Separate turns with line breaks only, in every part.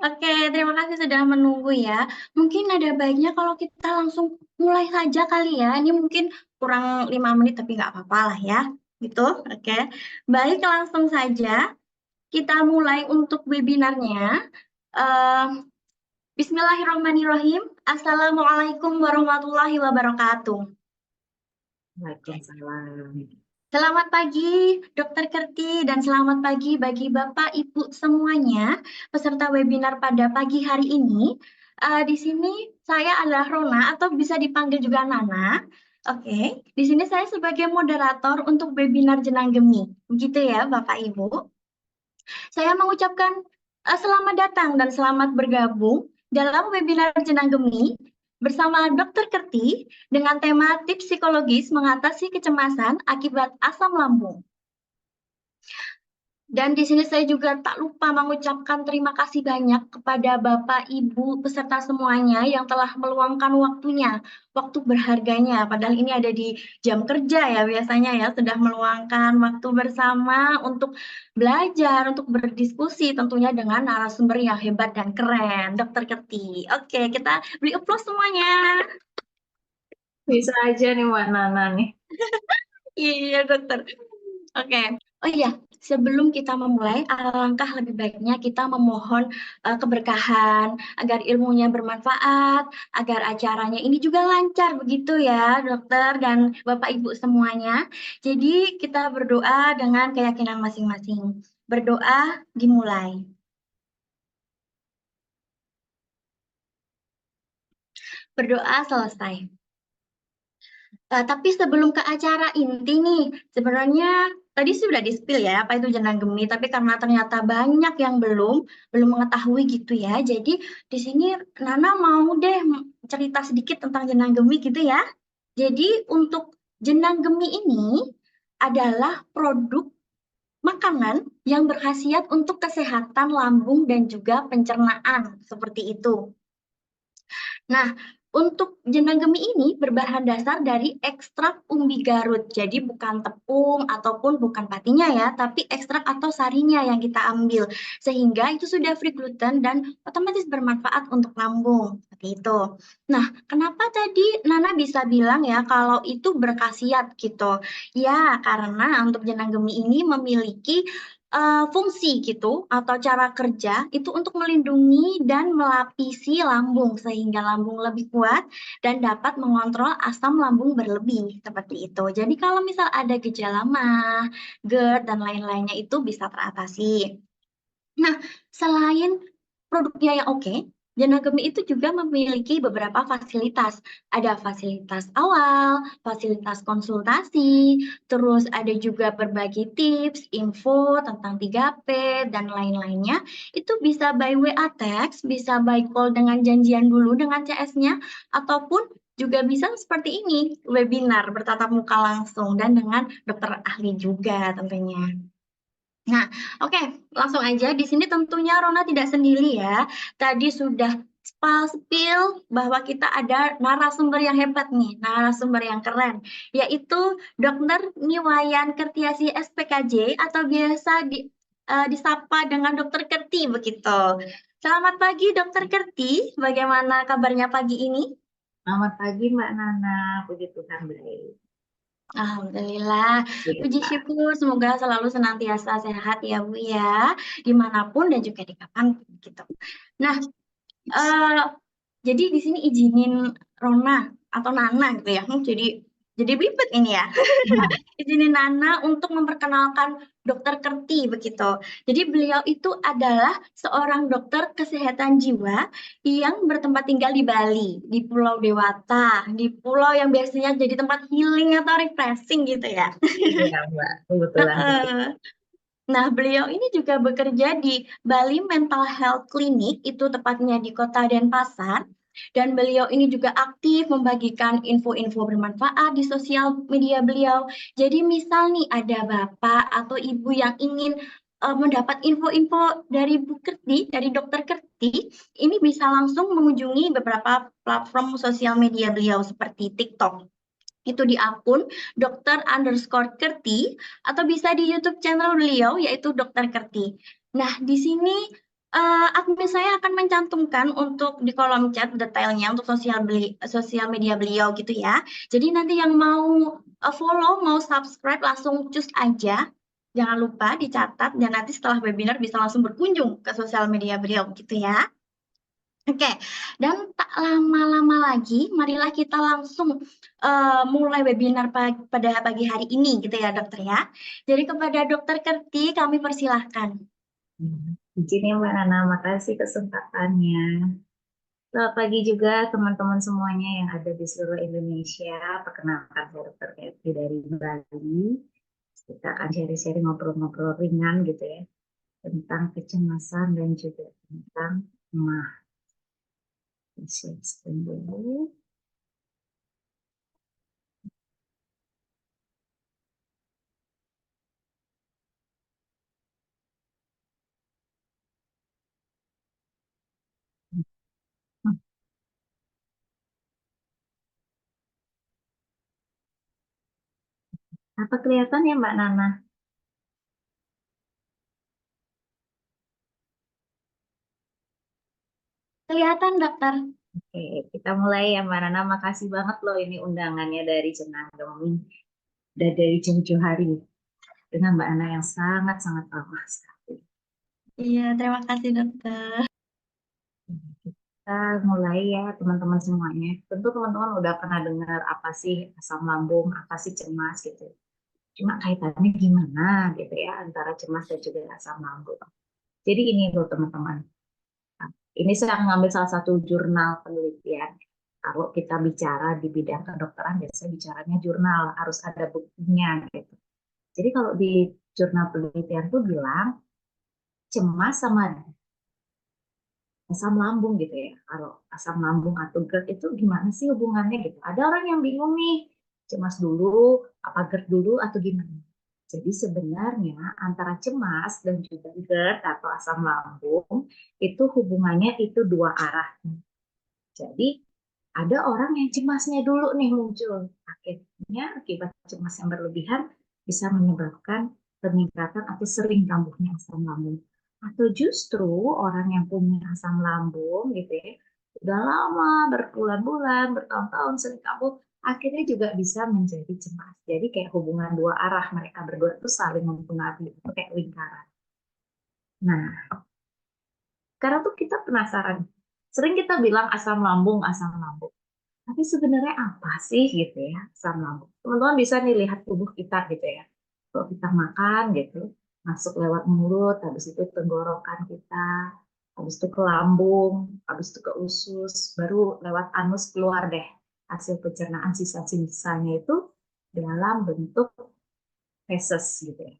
Oke, terima kasih sudah menunggu ya. Mungkin ada baiknya kalau kita langsung mulai saja kali ya. Ini mungkin kurang 5 menit tapi nggak apa-apa lah ya. Gitu, oke. Baik, langsung saja kita mulai untuk webinarnya. Eh, Bismillahirrahmanirrahim. Assalamualaikum warahmatullahi wabarakatuh.
Waalaikumsalam.
Selamat pagi, Dokter Kerti, dan selamat pagi bagi Bapak Ibu semuanya peserta webinar pada pagi hari ini. Di sini saya adalah Rona atau bisa dipanggil juga Nana. Oke, di sini saya sebagai moderator untuk webinar Jenang Gemi. Begitu ya, Bapak Ibu. Saya mengucapkan selamat datang dan selamat bergabung dalam webinar Jenang Gemi bersama Dokter Kerti dengan tema tips psikologis mengatasi kecemasan akibat asam lambung. Dan di sini saya juga tak lupa mengucapkan terima kasih banyak kepada Bapak, Ibu, peserta semuanya yang telah meluangkan waktunya, waktu berharganya. Padahal ini ada di jam kerja ya biasanya ya, sudah meluangkan waktu bersama untuk belajar, untuk berdiskusi tentunya dengan narasumber yang hebat dan keren, Dokter Keti. Oke, kita beri applause semuanya.
Bisa aja nih Mbak Nana nih.
Iya, dokter. Oke. Oh iya, sebelum kita memulai, alangkah lebih baiknya kita memohon keberkahan agar ilmunya bermanfaat, agar acaranya ini juga lancar begitu ya, dokter dan Bapak Ibu semuanya. Jadi kita berdoa dengan keyakinan masing-masing. Berdoa dimulai. Berdoa selesai. Tapi sebelum ke acara inti nih, sebenarnya tadi sudah di-spill ya apa itu jenang gemi, tapi karena ternyata banyak yang belum mengetahui gitu ya. Jadi di sini Nana mau deh cerita sedikit tentang jenang gemi gitu ya. Jadi untuk jenang gemi ini adalah produk makanan yang berkhasiat untuk kesehatan lambung dan juga pencernaan seperti itu. Nah, untuk jenang gemi ini berbahan dasar dari ekstrak umbi Garut. Jadi bukan tepung ataupun bukan patinya ya, tapi ekstrak atau sarinya yang kita ambil. Sehingga itu sudah free gluten dan otomatis bermanfaat untuk lambung. Seperti itu. Nah, kenapa tadi Nana bisa bilang ya kalau itu berkhasiat gitu? Ya, karena untuk jenang gemi ini memiliki fungsi gitu atau cara kerja itu untuk melindungi dan melapisi lambung sehingga lambung lebih kuat dan dapat mengontrol asam lambung berlebih seperti itu. Jadi kalau misal ada gejala MAH, GERD dan lain-lainnya itu bisa teratasi. Nah, selain produknya yang oke, Janagemi itu juga memiliki beberapa fasilitas. Ada fasilitas awal, fasilitas konsultasi, terus ada juga berbagi tips, info tentang 3P, dan lain-lainnya. Itu bisa by WA text, bisa by call dengan janjian dulu dengan CS-nya, ataupun juga bisa seperti ini, webinar bertatap muka langsung dan dengan dokter ahli juga tentunya. Nah, oke, langsung aja. Di sini tentunya Rona tidak sendiri ya. Tadi sudah spill bahwa kita ada narasumber yang hebat nih, narasumber yang keren, yaitu Dr. Niwayan Kertiasi SPKJ atau biasa disapa dengan Dokter Kerti begitu. Selamat pagi Dokter Kerti, bagaimana kabarnya pagi ini?
Selamat pagi Mbak Nana, puji Tuhan baik.
Alhamdulillah, puji
Iya.
syukur semoga selalu senantiasa sehat ya Bu ya, dimanapun dan juga di kapan gitu. Nah, eh, jadi di sini izinin Rona atau Nana gitu ya, jadi belibet ini ya. Izinin Nana untuk memperkenalkan Dokter Kerti begitu. Jadi beliau itu adalah seorang dokter kesehatan jiwa yang bertempat tinggal di Bali, di Pulau Dewata, di pulau yang biasanya jadi tempat healing atau refreshing gitu ya.
Iya Mbak, kebetulan.
Nah, beliau ini juga bekerja di Bali Mental Health Clinic, itu tepatnya di Kota Denpasar. Dan beliau ini juga aktif membagikan info-info bermanfaat di sosial media beliau. Jadi misal nih ada bapak atau ibu yang ingin mendapat info-info dari Bu Kerti, dari Dokter Kerti, ini bisa langsung mengunjungi beberapa platform sosial media beliau seperti TikTok. Itu di akun Dr_Kerti atau bisa di YouTube channel beliau yaitu Dokter Kerti. Nah, di sini admin saya akan mencantumkan untuk di kolom chat detailnya untuk sosial media beliau gitu ya. Jadi nanti yang mau follow, mau subscribe langsung cus aja. Jangan lupa dicatat dan nanti setelah webinar bisa langsung berkunjung ke sosial media beliau gitu ya. Oke, dan tak lama-lama lagi, marilah kita langsung mulai webinar pada pagi hari ini gitu ya dokter ya. Jadi kepada dokter Kerti kami persilahkan.
Izin ya Mbak Nana, makasih kesempatannya. Selamat pagi juga teman-teman semuanya yang ada di seluruh Indonesia. Perkenalkan saya Dr. Kathy dari Bali. Kita akan sharing-sharing ngobrol-ngobrol ringan gitu ya tentang kecemasan dan juga tentang mah. Share screen dulu. Hmm, Apa kelihatan ya Mbak Nana?
Kelihatan dokter.
Oke, kita mulai ya Mbak Nana. Makasih banget loh ini undangannya dari Jenang Demi. Udah dari jauh-jauh hari dengan Mbak Nana yang sangat-sangat ramah sekali.
Iya, terima kasih dokter.
Kita mulai ya teman-teman semuanya. Tentu teman-teman udah pernah dengar apa sih asam lambung, apa sih cemas gitu. Cuma kaitannya gimana gitu ya antara cemas dan juga asam lambung. Jadi ini loh teman-teman. Ini saya ngambil salah satu jurnal penelitian. Kalau kita bicara di bidang kedokteran, biasanya bicaranya jurnal, harus ada buktinya gitu. Jadi kalau di jurnal penelitian tuh bilang cemas sama asam lambung gitu ya. Kalau asam lambung atau GERD itu gimana sih hubungannya gitu. Ada orang yang bingung nih, cemas dulu, apa GERD dulu atau gimana. Jadi sebenarnya antara cemas dan juga GERD atau asam lambung itu hubungannya itu dua arah. Jadi ada orang yang cemasnya dulu nih muncul. Akhirnya akibat cemas yang berlebihan bisa menyebabkan peningkatan atau sering kambuhnya asam lambung. Atau justru orang yang punya asam lambung gitu ya, udah lama berbulan-bulan, bertahun-tahun sering kambuh, akhirnya juga bisa menjadi cemas. Jadi kayak hubungan dua arah mereka berdua itu saling mempengaruhi, itu kayak lingkaran. Nah, sekarang tuh kita penasaran. Sering kita bilang asam lambung, asam lambung. Tapi sebenarnya apa sih gitu ya asam lambung? Teman-teman bisa nih lihat tubuh kita gitu ya. Kalau kita makan gitu, masuk lewat mulut, habis itu tenggorokan kita, habis itu ke lambung, habis itu ke usus, baru lewat anus keluar deh hasil pencernaan sisa-sisanya itu dalam bentuk feses gitu ya.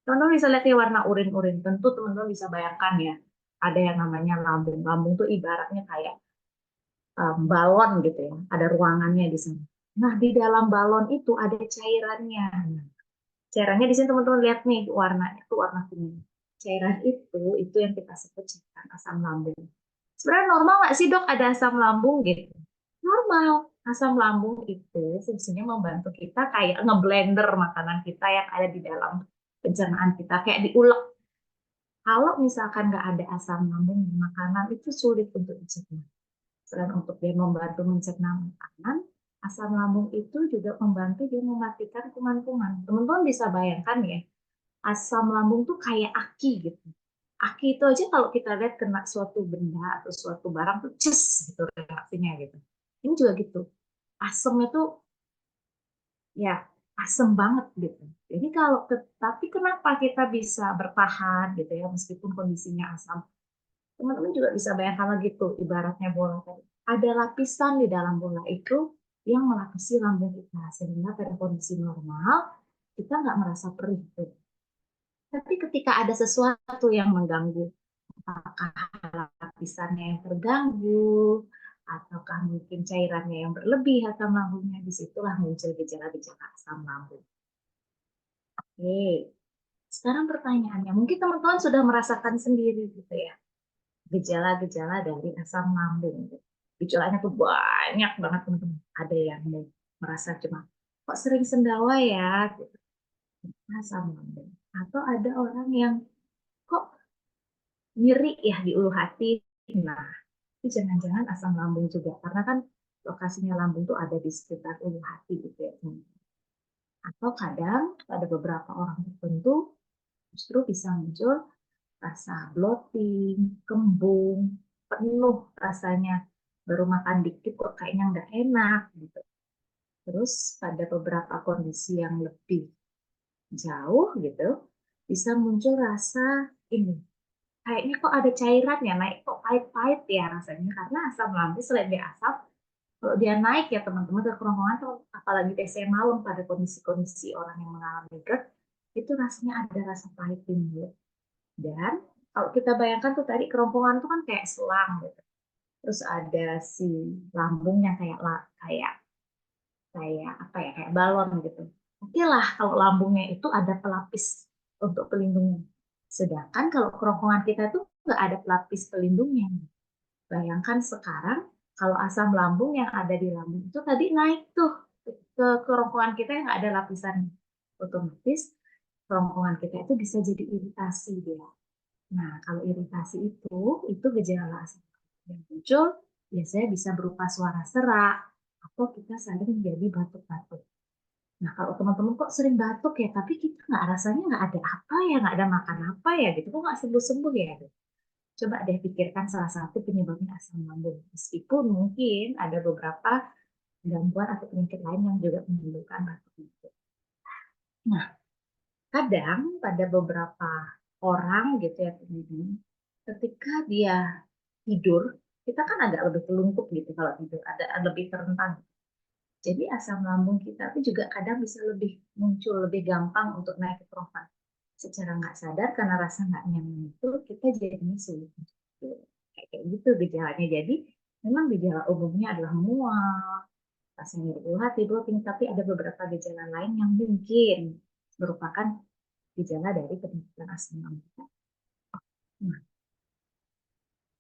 Teman-teman bisa lihat ya warna urin-urin. Tentu teman-teman bisa bayangkan ya, ada yang namanya lambung. Lambung tuh ibaratnya kayak balon gitu ya, ada ruangannya di sana. Nah, di dalam balon itu ada cairannya. Cairannya di sini teman-teman lihat nih warnanya itu warna kuning. Cairan itu yang kita sebut cairan asam lambung. Sebenarnya normal nggak sih dok ada asam lambung gitu? Normal. Asam lambung itu fungsinya membantu kita kayak ngeblender makanan kita yang ada di dalam pencernaan kita, kayak diulek. Kalau misalkan nggak ada asam lambung di makanan itu sulit untuk dicerna. Selain untuk dia membantu mencerna makanan, asam lambung itu juga membantu dia mematikan kuman-kuman. Teman-teman bisa bayangkan ya, asam lambung tuh kayak aki gitu. Aki itu aja kalau kita lihat kena suatu benda atau suatu barang tuh ces gitu reaksinya gitu. Ini juga gitu. Asamnya tuh ya asam banget gitu. Jadi kalau tapi kenapa kita bisa bertahan gitu ya meskipun kondisinya asam? Teman-teman juga bisa bayangkan lagi tuh ibaratnya bola tadi. Ada lapisan di dalam bola itu yang melapisi lambung kita sehingga pada kondisi normal kita nggak merasa perih tuh. Tapi ketika ada sesuatu yang mengganggu, apakah lapisannya yang terganggu, ataukah mungkin cairannya yang berlebih asam lambungnya, disitulah muncul gejala-gejala asam lambung. Oke, sekarang pertanyaannya, mungkin teman-teman sudah merasakan sendiri gitu ya, gejala-gejala dari asam lambung. Gejalanya tuh banyak banget teman-teman. Ada yang merasa cuma kok sering sendawa ya, gitu. Asam lambung. Atau ada orang yang kok nyeri ya di ulu hati. Nah, itu jangan-jangan asam lambung juga, karena kan lokasinya lambung tuh ada di sekitar ulu hati gitu ya. Atau kadang pada beberapa orang tertentu justru bisa muncul rasa bloating, kembung, penuh rasanya, baru makan dikit kok kayaknya nggak enak gitu. Terus pada beberapa kondisi yang lebih jauh gitu, bisa muncul rasa ini, kayaknya kok ada cairan ya naik, kok pahit-pahit ya rasanya, karena asam lambung selain dia asam, kalau dia naik ya teman-teman ke kerongkongan, apalagi TC malam pada kondisi-kondisi orang yang mengalami GERD, itu rasanya ada rasa pahit di mulut. Dan kalau kita bayangkan tuh tadi kerongkongan tuh kan kayak selang gitu. Terus ada si lambungnya kayak kayak kayak apa ya, kayak balon gitu. Oke lah kalau lambungnya itu ada pelapis untuk pelindungnya. Sedangkan kalau kerongkongan kita tuh nggak ada pelapis pelindungnya. Bayangkan sekarang kalau asam lambung yang ada di lambung itu tadi naik tuh ke kerongkongan kita yang nggak ada lapisan, otomatis kerongkongan kita itu bisa jadi iritasi dia. Nah, kalau iritasi itu gejala asam lambung yang muncul biasanya bisa berupa suara serak atau kita sering menjadi batuk-batuk. Nah, kalau teman-teman kok sering batuk ya, tapi kita nggak rasanya nggak ada apa ya, nggak ada makan apa ya gitu, kok nggak sembuh-sembuh ya gitu. Coba deh pikirkan salah satu penyebabnya asam lambung. Meskipun mungkin ada beberapa gangguan atau penyakit lain yang juga menimbulkan batuk itu. Nah, kadang pada beberapa orang gitu ya teman-teman, ketika dia tidur, kita kan agak lebih telungkup gitu kalau tidur, ada lebih terentang. Jadi asam lambung kita itu juga kadang bisa lebih muncul, lebih gampang untuk naik ke permukaan. Secara nggak sadar karena rasa nggak nyaman itu kita jadinya sulit untuk tidur. Kayak gitu gejalanya. Jadi memang gejala umumnya adalah mual, rasa nyeri ulu hati, bloating, tapi ada beberapa gejala lain yang mungkin merupakan gejala dari peningkatan asam lambung. Nah,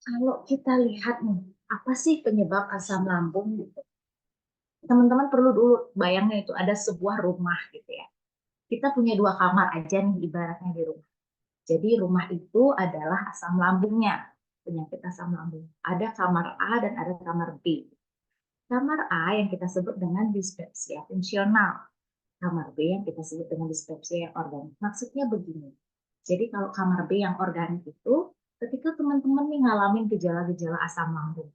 kalau kita lihat nih, apa sih penyebab asam lambung gitu? Teman-teman perlu dulu bayangnya itu ada sebuah rumah gitu ya. Kita punya dua kamar aja nih ibaratnya di rumah. Jadi rumah itu adalah asam lambungnya, penyakit asam lambung. Ada kamar A dan ada kamar B. Kamar A yang kita sebut dengan dispepsia fungsional. Kamar B yang kita sebut dengan dispepsia yang organik. Maksudnya begini. Jadi kalau kamar B yang organik itu, ketika teman-teman nih ngalamin gejala-gejala asam lambung,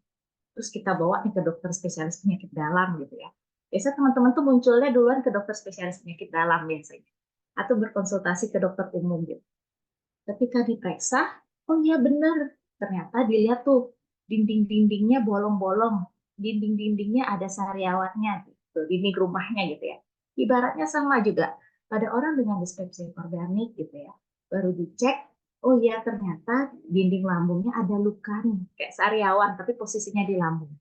terus kita bawa nih ke dokter spesialis penyakit dalam gitu ya. Biasanya teman-teman tuh munculnya duluan ke dokter spesialis penyakit dalam biasanya. Atau berkonsultasi ke dokter umum gitu. Ketika diperiksa, oh iya benar, ternyata dilihat tuh dinding-dindingnya bolong-bolong, dinding-dindingnya ada sariawannya, gitu, dinding rumahnya gitu ya. Ibaratnya sama juga pada orang dengan dispepsia organik gitu ya. Baru dicek, oh iya ternyata dinding lambungnya ada luka nih, kayak sariawan, tapi posisinya di lambung.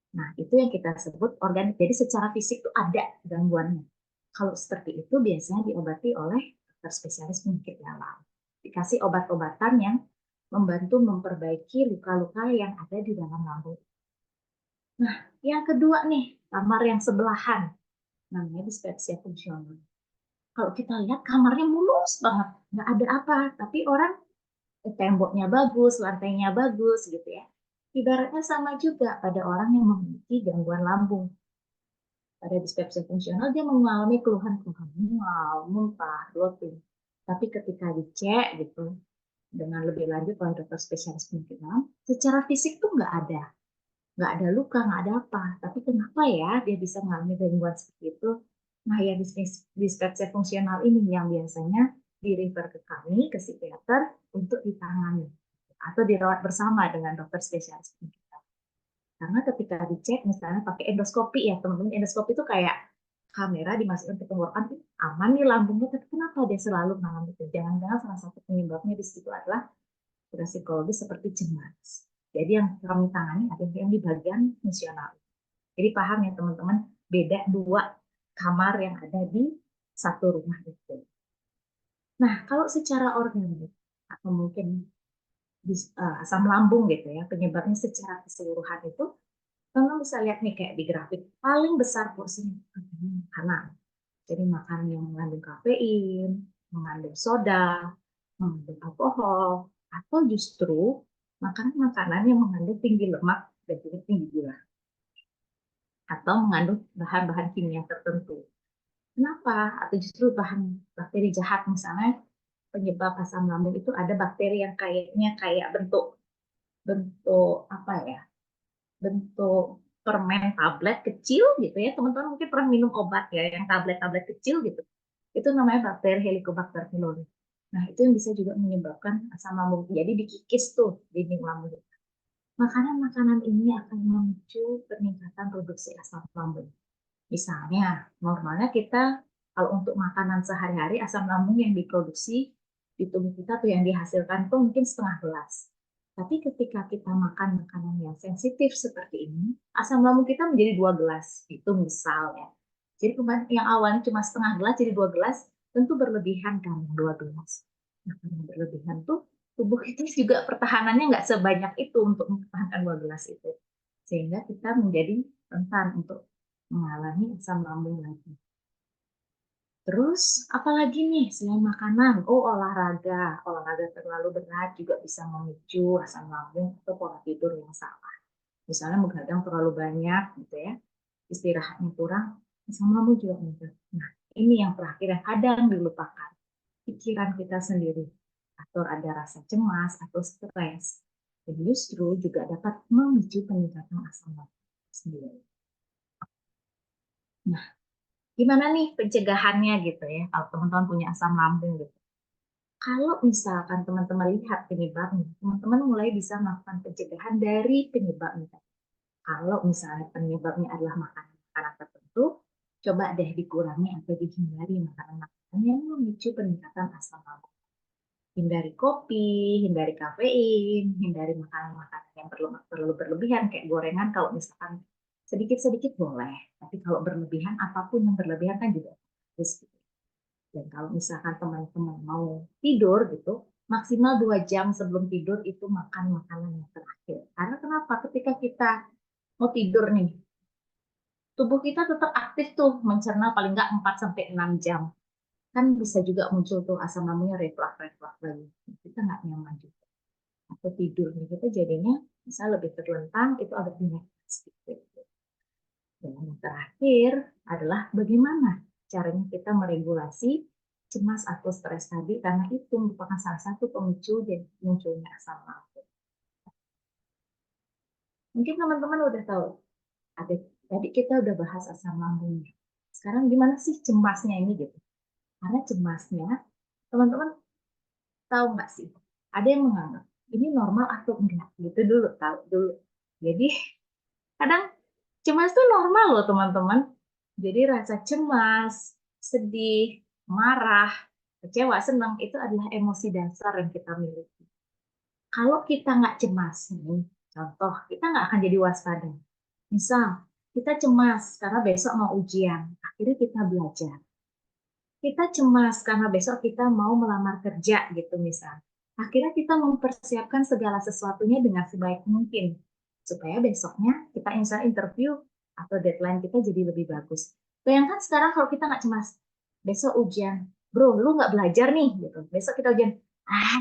Nah, itu yang kita sebut organik. Jadi secara fisik tuh ada gangguannya. Kalau seperti itu biasanya diobati oleh dokter spesialis penyakit dalam. Dikasih obat-obatan yang membantu memperbaiki luka-luka yang ada di dalam lambung. Nah, yang kedua nih, kamar yang sebelahan, namanya dispepsia fungsional. Kalau kita lihat kamarnya mulus banget, nggak ada apa, tapi orang temboknya bagus, lantainya bagus gitu ya. Ibaratnya sama juga pada orang yang memiliki gangguan lambung. Pada dispepsia fungsional dia mengalami keluhan-keluhan mual, muntah, bloating. Tapi ketika dicek gitu dengan lebih lanjut oleh dokter spesialis penyakit dalam, secara fisik tuh nggak ada luka, nggak ada apa. Tapi kenapa ya dia bisa mengalami gangguan seperti itu? Nah, ya dispepsia fungsional ini yang biasanya di-refer ke kami, ke psikiater, untuk ditangani atau dirawat bersama dengan dokter spesialis penyakit. Karena ketika dicek misalnya pakai endoskopi ya teman-teman, endoskopi itu kayak kamera dimasukkan ke tenggorokan, aman nih lambungnya, tapi kenapa dia selalu mengalami itu? Jangan-jangan salah satu penyebabnya di situ adalah psikologis seperti cemas. Jadi yang kami tangani ada yang di bagian fungsional. Jadi paham ya teman-teman, beda dua kamar yang ada di satu rumah itu. Nah, kalau secara organik atau mungkin asam lambung gitu ya, penyebabnya secara keseluruhan itu teman bisa lihat nih kayak di grafik, paling besar porsinya makanan. Jadi makanan yang mengandung kafein, mengandung soda, mengandung alkohol, atau justru makan makanan yang mengandung tinggi lemak dan juga tinggi gula, atau mengandung bahan-bahan kimia tertentu. Kenapa? Atau justru bahan bakteri jahat, misalnya penyebab asam lambung itu ada bakteri yang kayaknya kayak bentuk bentuk apa ya? Bentuk permen tablet kecil gitu ya. Teman-teman mungkin pernah minum obat ya, yang tablet-tablet kecil gitu. Itu namanya bakteri Helicobacter pylori. Nah, itu yang bisa juga menyebabkan asam lambung. Jadi dikikis tuh dinding lambung. Makanan-makanan ini akan memicu peningkatan produksi asam lambung. Misalnya, normalnya kita kalau untuk makanan sehari-hari asam lambung yang diproduksi di tubuh kita tuh yang dihasilkan tuh mungkin setengah gelas. Tapi ketika kita makan makanan yang sensitif seperti ini, asam lambung kita menjadi 2 gelas. Itu misalnya. Jadi yang awalnya cuma setengah gelas jadi 2 gelas, tentu berlebihan kan 2 gelas. Nah, karena berlebihan tuh tubuh kita juga pertahanannya nggak sebanyak itu untuk mempertahankan 2 gelas itu. Sehingga kita menjadi rentan untuk mengalami asam lambung lagi. Terus, apalagi nih selain makanan? Oh, olahraga. Olahraga terlalu berat juga bisa memicu asam lambung atau pola tidur yang salah. Misalnya begadang terlalu banyak, gitu ya. Istirahatnya kurang, asam lambung juga muncul. Nah, ini yang terakhir yang kadang dilupakan. Pikiran kita sendiri. Atau ada rasa cemas atau stres. Dan justru juga dapat memicu peningkatan asam lambung sendiri. Nah, gimana nih pencegahannya gitu ya kalau teman-teman punya asam lambung gitu. Kalau misalkan teman-teman lihat penyebabnya, teman-teman mulai bisa melakukan pencegahan dari penyebabnya. Kalau misalnya penyebabnya adalah makanan-makanan tertentu, coba deh dikurangi atau dihindari makanan-makanan yang memicu peningkatan asam lambung. Hindari kopi, hindari kafein, hindari makanan-makanan yang terlalu berlebihan kayak gorengan. Kalau misalkan sedikit-sedikit boleh, tapi kalau berlebihan apapun yang berlebihan kan juga risiko. Dan kalau misalkan teman-teman mau tidur gitu, maksimal 2 jam sebelum tidur itu makan makanan yang terakhir. Karena kenapa? Ketika kita mau tidur nih, tubuh kita tetap aktif tuh mencerna paling nggak 4 sampai 6 jam. Kan bisa juga muncul tuh asam lambungnya reflux lagi. Kita nggak nyaman juga. Atau tidur nih, kita jadinya bisa lebih terlentang, itu agak banyak sedikit. Dan yang terakhir adalah bagaimana caranya kita meregulasi cemas atau stres tadi, karena itu merupakan salah satu pemicu dan munculnya asam lambung. Mungkin teman-teman udah tahu, ada tadi kita udah bahas asam lambung. Sekarang gimana sih cemasnya ini gitu? Karena cemasnya, teman-teman tahu nggak sih? Ada yang menganggap ini normal atau enggak? Gitu dulu, tahu dulu. Jadi kadang cemas itu normal loh teman-teman. Jadi rasa cemas, sedih, marah, kecewa, senang itu adalah emosi dasar yang kita miliki. Kalau kita nggak cemas, nih, contoh, kita nggak akan jadi waspada. Misal, kita cemas karena besok mau ujian, akhirnya kita belajar. Kita cemas karena besok kita mau melamar kerja gitu misal. Akhirnya kita mempersiapkan segala sesuatunya dengan sebaik mungkin supaya besoknya kita insya interview atau deadline kita jadi lebih bagus. Bayangkan sekarang kalau kita nggak cemas, besok ujian, bro, lu nggak belajar nih gitu. Besok kita ujian,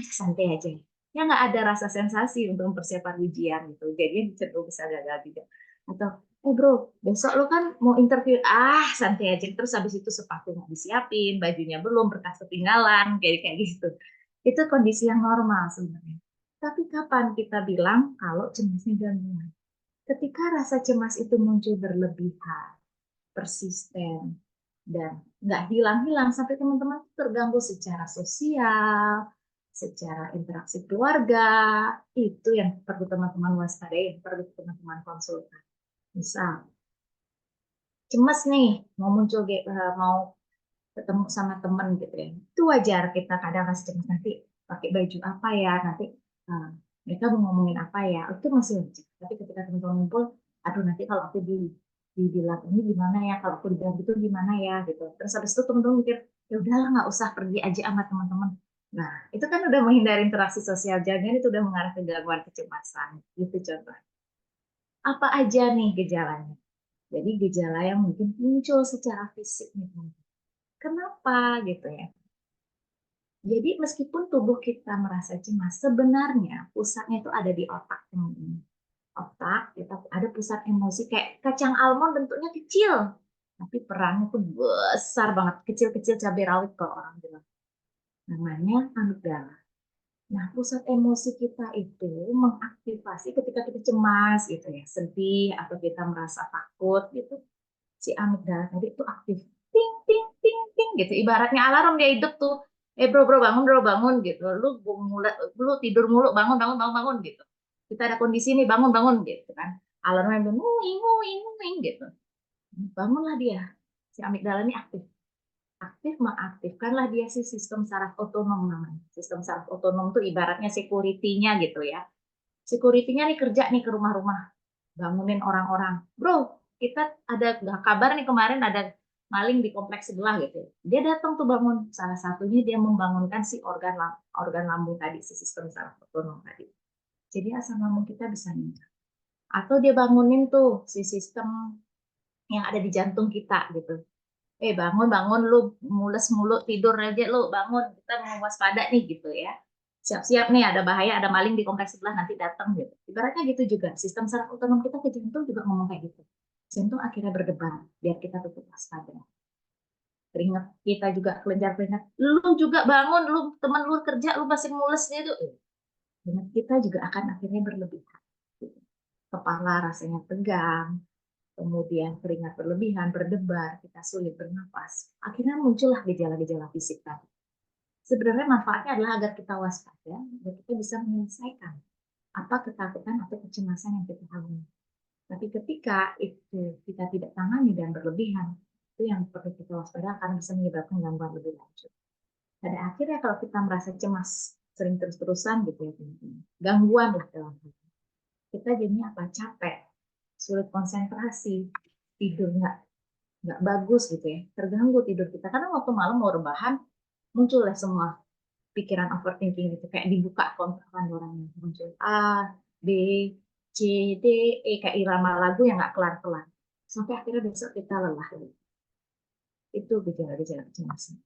santai aja. Ya nggak ada rasa sensasi untuk mempersiapkan ujian gitu. Jadi cenderung bisa gagal juga. Atau bro, besok lo kan mau interview, santai aja. Terus habis itu sepatu nggak disiapin, bajunya belum, berkas ketinggalan, kayak kayak gitu. Itu kondisi yang normal sebenarnya. Tapi kapan kita bilang kalau cemasnya gangguan? Ketika rasa cemas itu muncul berlebihan, persisten, dan nggak hilang-hilang sampai teman-teman terganggu secara sosial, secara interaksi keluarga, itu yang perlu teman-teman waspadai, perlu teman-teman konsultasi. Misal, cemas nih mau ketemu sama temen gitu ya, itu wajar kita kadang masih cemas, nanti pakai baju apa ya, nanti uh, mereka mau ngomongin apa ya, itu masih wajar. Tapi ketika teman-teman ngumpul, aduh nanti kalau aku dibilang ini gimana ya, kalau aku dibilang gitu gimana ya gitu, terus habis itu teman-teman mikir ya udahlah nggak usah pergi aja sama teman-teman. Nah itu kan udah menghindari interaksi sosial, jangan itu udah mengarah ke gangguan kecemasan gitu contoh. Apa aja nih gejalanya? Jadi gejala yang mungkin muncul secara fisik nih. Kenapa gitu ya? Jadi meskipun tubuh kita merasa cemas, sebenarnya pusatnya itu ada di otak, teman-teman. Otak kita ada pusat emosi kayak kacang almond, bentuknya kecil, tapi perannya tuh besar banget, kecil-kecil cabai rawit kalau orang bilang. Namanya amigdala. Nah, pusat emosi kita itu mengaktifasi ketika kita cemas gitu ya, sedih atau kita merasa takut gitu. Si amigdala tadi itu aktif. Ting ting ting ting gitu. Ibaratnya alarm dia hidup tuh. Bro bro bangun gitu. Lu tidur mulu, bangun bangun bangun bangun gitu. Kita ada kondisi nih, bangun bangun gitu kan. Alarmnya nguing nguing nguing gitu. Bangunlah dia. Si amigdala ini aktif, mengaktifkanlah dia si sistem saraf otonom namanya. Sistem saraf otonom tuh ibaratnya security-nya gitu ya. Security-nya nih kerja nih ke rumah-rumah, bangunin orang-orang. Bro, kita ada kabar nih kemarin ada maling di kompleks sebelah gitu. Dia datang tuh bangun. Salah satunya dia membangunkan si organ lambung tadi, si sistem saraf otonom tadi. Jadi asam lambung kita bisa meningkat. Atau dia bangunin tuh si sistem yang ada di jantung kita gitu. Bangun bangun lu mules mulu tidur aja, lu bangun, kita mau waspada nih gitu ya, siap-siap nih ada bahaya, ada maling di kompleks sebelah nanti datang gitu. Ibaratnya gitu juga sistem saraf otonom kita ke jantung juga ngomong kayak gitu. Jantung akhirnya berdebar biar kita tetap waspada. Keringat kita juga kelenjar keringat, lu juga bangun, lu teman lu kerja lu masih mules gitu, keringat kita juga akan akhirnya berlebihan gitu. Kepala rasanya tegang, kemudian keringat berlebihan, berdebar, kita sulit bernapas. Akhirnya muncullah gejala-gejala fisik tadi. Sebenarnya manfaatnya adalah agar kita waspada dan kita bisa menyelesaikan apa ketakutan atau kecemasan yang kita alami. Tapi ketika itu kita tidak tangani dan berlebihan, itu yang perlu kita waspada akan bisa menyebabkan gangguan lebih lanjut. Pada akhirnya kalau kita merasa cemas sering terus-terusan gitu ya, gangguan lah dalam hal kita jadinya apa, capek, sulit konsentrasi, tidur nggak bagus gitu ya, terganggu tidur kita karena waktu malam mau rebahan muncul lah semua pikiran overthinking gitu, kayak dibuka kontak Pandoranya, muncul A B C D E kayak irama lagu yang nggak kelar-kelar sampai akhirnya besok kita lelah. Itu gejala-gejala kecemasan.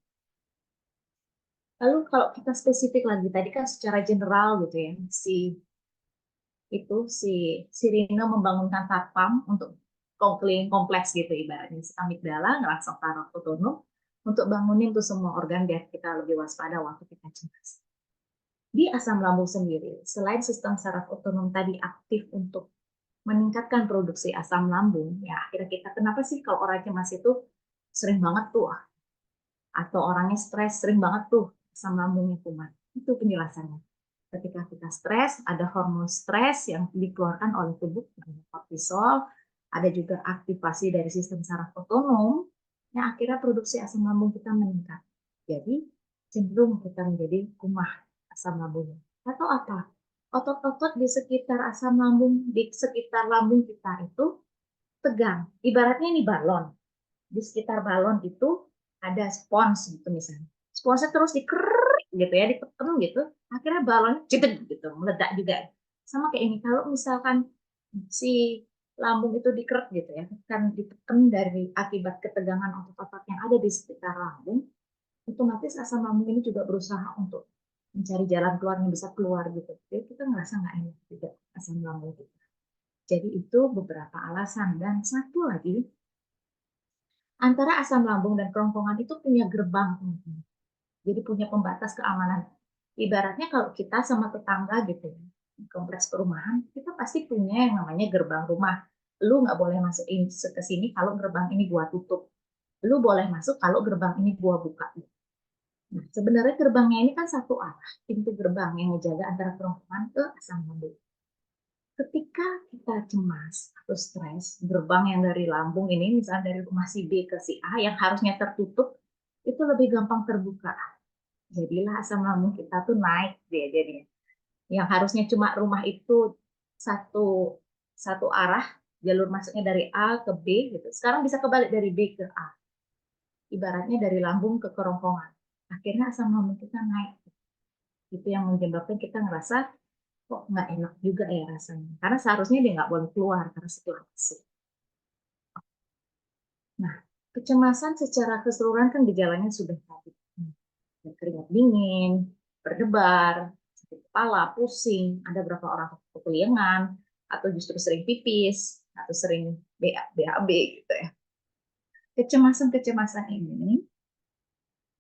Lalu kalau kita spesifik lagi, tadi kan secara general gitu ya, si sirine membangunkan satpam untuk keliling kompleks gitu, ibaratnya si amigdala ngerangsang saraf otonom untuk bangunin tuh semua organ biar kita lebih waspada waktu kita cemas. Di asam lambung sendiri, selain sistem saraf otonom tadi aktif untuk meningkatkan produksi asam lambung, ya akhirnya kita kenapa sih kalau orang cemas itu sering banget tuh, atau orangnya stres sering banget tuh asam lambungnya kumat. Itu penjelasannya. Ketika kita stres, ada hormon stres yang dikeluarkan oleh tubuh, kortisol, ada juga aktivasi dari sistem saraf otonom, yang akhirnya produksi asam lambung kita meningkat. Jadi, cenderung kita menjadi kumat asam lambungnya. Atau apa? Otot-otot di sekitar asam lambung, di sekitar lambung kita itu tegang. Ibaratnya ini balon. Di sekitar balon itu ada spons gitu misalnya. Sponsnya terus dikeruk gitu ya, ditekan gitu, akhirnya balon jedeg gitu, meledak juga. Sama kayak ini, kalau misalkan si lambung itu dikeruk gitu ya, kan ditekan dari akibat ketegangan otot-otot yang ada di sekitar lambung, otomatis asam lambung ini juga berusaha untuk mencari jalan keluarnya bisa keluar gitu. Jadi kita ngerasa nggak enak juga asam lambung kita. Jadi itu beberapa alasan. Dan satu lagi, antara asam lambung dan kerongkongan itu punya gerbang. Jadi punya pembatas keamanan. Ibaratnya kalau kita sama tetangga gitu ya, di kompleks perumahan, kita pasti punya yang namanya gerbang rumah. Lu nggak boleh masuk ke sini kalau gerbang ini gua tutup. Lu boleh masuk kalau gerbang ini gua buka. Nah, sebenarnya gerbangnya ini kan satu arah, pintu gerbang yang menjaga antara kerongkongan ke asam lambung. Ketika kita cemas atau stres, gerbang yang dari lambung ini, misalnya dari rumah si B ke si A yang harusnya tertutup, itu lebih gampang terbuka. Jadilah asam lambung kita tuh naik dia jadinya. Yang harusnya cuma rumah itu satu satu arah, jalur masuknya dari A ke B gitu. Sekarang bisa kebalik dari B ke A. Ibaratnya dari lambung ke kerongkongan. Akhirnya asam lambung kita naik. Itu yang menyebabkan kita ngerasa kok nggak enak juga ya rasanya. Karena seharusnya dia nggak boleh keluar karena setelah masuk. Nah, kecemasan secara keseluruhan kan gejalanya sudah tadi. keringat dingin, berdebar, sakit kepala, pusing, ada berapa orang kekeliengan, atau justru sering pipis, atau sering BAB gitu ya. Kecemasan-kecemasan ini,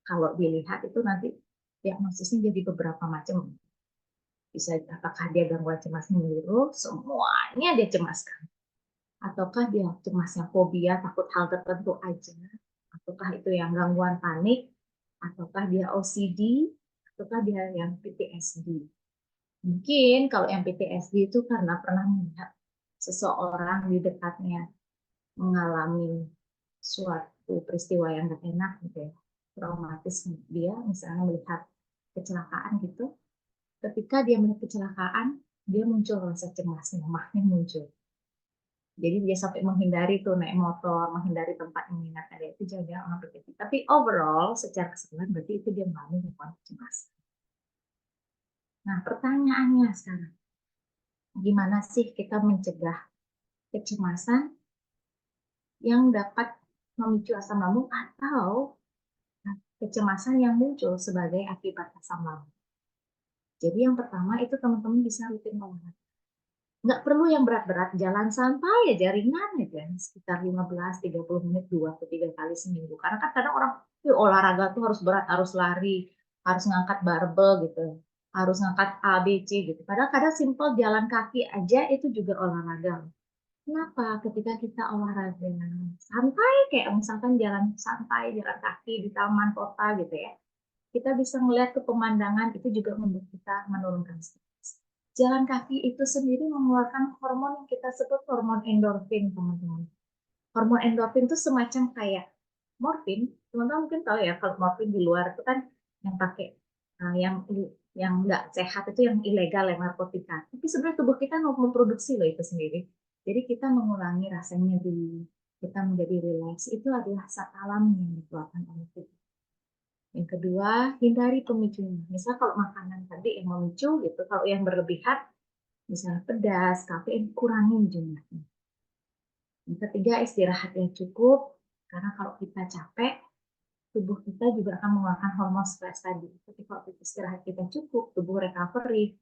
kalau dilihat itu nanti diagnosisnya jadi beberapa macam. Bisa apakah dia gangguan cemas menyeluruh, semuanya dia cemaskan. Ataukah dia cemasnya fobia, takut hal tertentu aja, ataukah itu yang gangguan panik, ataukah dia OCD, ataukah dia yang PTSD. Mungkin kalau yang PTSD itu karena pernah melihat seseorang di dekatnya mengalami suatu peristiwa yang gak enak gitu ya, traumatis, dia misalnya melihat kecelakaan gitu, ketika dia melihat kecelakaan, dia muncul rasa cemas, lemahnya muncul. Jadi dia sampai menghindari tuh naik motor, menghindari tempat yang menyenangkan dia itu jangan orang begitu. Tapi overall secara keseluruhan berarti itu dia mengalami gangguan cemas. Nah pertanyaannya sekarang, gimana sih kita mencegah kecemasan yang dapat memicu asam lambung atau kecemasan yang muncul sebagai akibat asam lambung? Jadi yang pertama itu teman-teman bisa rutin olahraga. Nggak perlu yang berat-berat, jalan santai aja, ringan aja, sekitar 15-30 menit 2-3 kali seminggu. Karena kan kadang orang olahraga tuh harus berat, harus lari, harus ngangkat barbel gitu, harus ngangkat A, B, C gitu. Padahal kadang simpel jalan kaki aja itu juga olahraga. Kenapa? Ketika kita olahraga santai, kayak misalkan jalan santai, jalan kaki di taman kota gitu ya, kita bisa melihat ke pemandangan, itu juga membuat kita menurunkan stres. Jalan kaki itu sendiri mengeluarkan hormon yang kita sebut hormon endorfin, teman-teman. Hormon endorfin itu semacam kayak morfin. Teman-teman mungkin tahu ya, kalau morfin di luar itu kan yang pakai yang nggak sehat itu yang ilegal, yang narkotika. Tapi sebenarnya tubuh kita mau memproduksi loh itu sendiri. Jadi kita mengurangi rasanya dulu, kita menjadi relax. Itu adalah zat alam yang dikeluarkan oleh tubuh. Yang kedua, hindari pemicunya. Misal kalau makanan tadi yang memicu gitu, kalau yang berlebihan, misalnya pedas, kafein, kurangin jumlahnya. Yang ketiga, istirahat yang cukup, karena kalau kita capek, tubuh kita juga akan mengeluarkan hormon stres tadi. Tapi kalau istirahat kita cukup, tubuh recovery,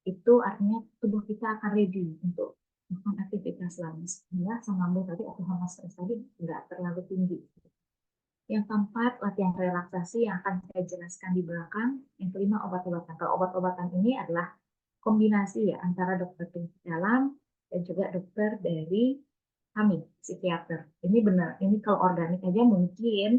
itu artinya tubuh kita akan ready untuk melakukan aktivitas lain. Sehingga asam lambung tadi atau hormon stres tadi nggak terlalu tinggi. Yang keempat, latihan relaksasi yang akan saya jelaskan di belakang. Yang kelima, obat-obatan. Kalau obat-obatan ini adalah kombinasi ya antara dokter penyakit dalam dan juga dokter dari kami, psikiater. Ini benar, ini kalau organik aja mungkin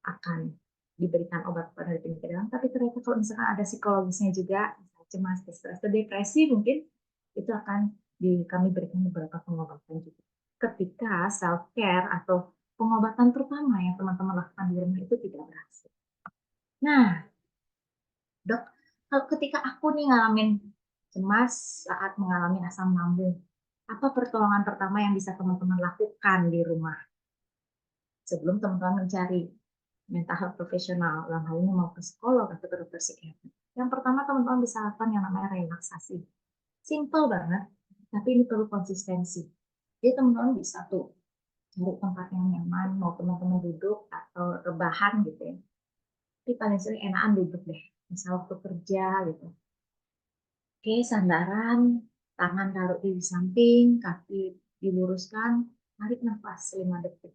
akan diberikan obat dari penyakit dalam, tapi ternyata kalau misalkan ada psikologisnya juga, cemas, stres, depresi mungkin itu akan kami berikan beberapa pengobatan juga. Ketika self care atau pengobatan pertama yang teman-teman lakukan di rumah itu tidak berhasil. Nah, dok, kalau ketika aku nih ngalamin cemas saat mengalami asam lambung, apa pertolongan pertama yang bisa teman-teman lakukan di rumah sebelum teman-teman mencari mental health profesional, dalam hal ini mau ke psikolog atau ke dokter psikiater? Yang pertama teman-teman bisa lakukan yang namanya relaksasi. Simple banget, tapi ini perlu konsistensi. Jadi teman-teman bisa tuh cari tempat yang nyaman, mau teman-teman duduk atau rebahan gitu ya. Tapi paling sering enakan duduk deh, misal waktu kerja gitu. Oke, sandaran, tangan taruh di samping, kaki diluruskan, tarik nafas 5 detik.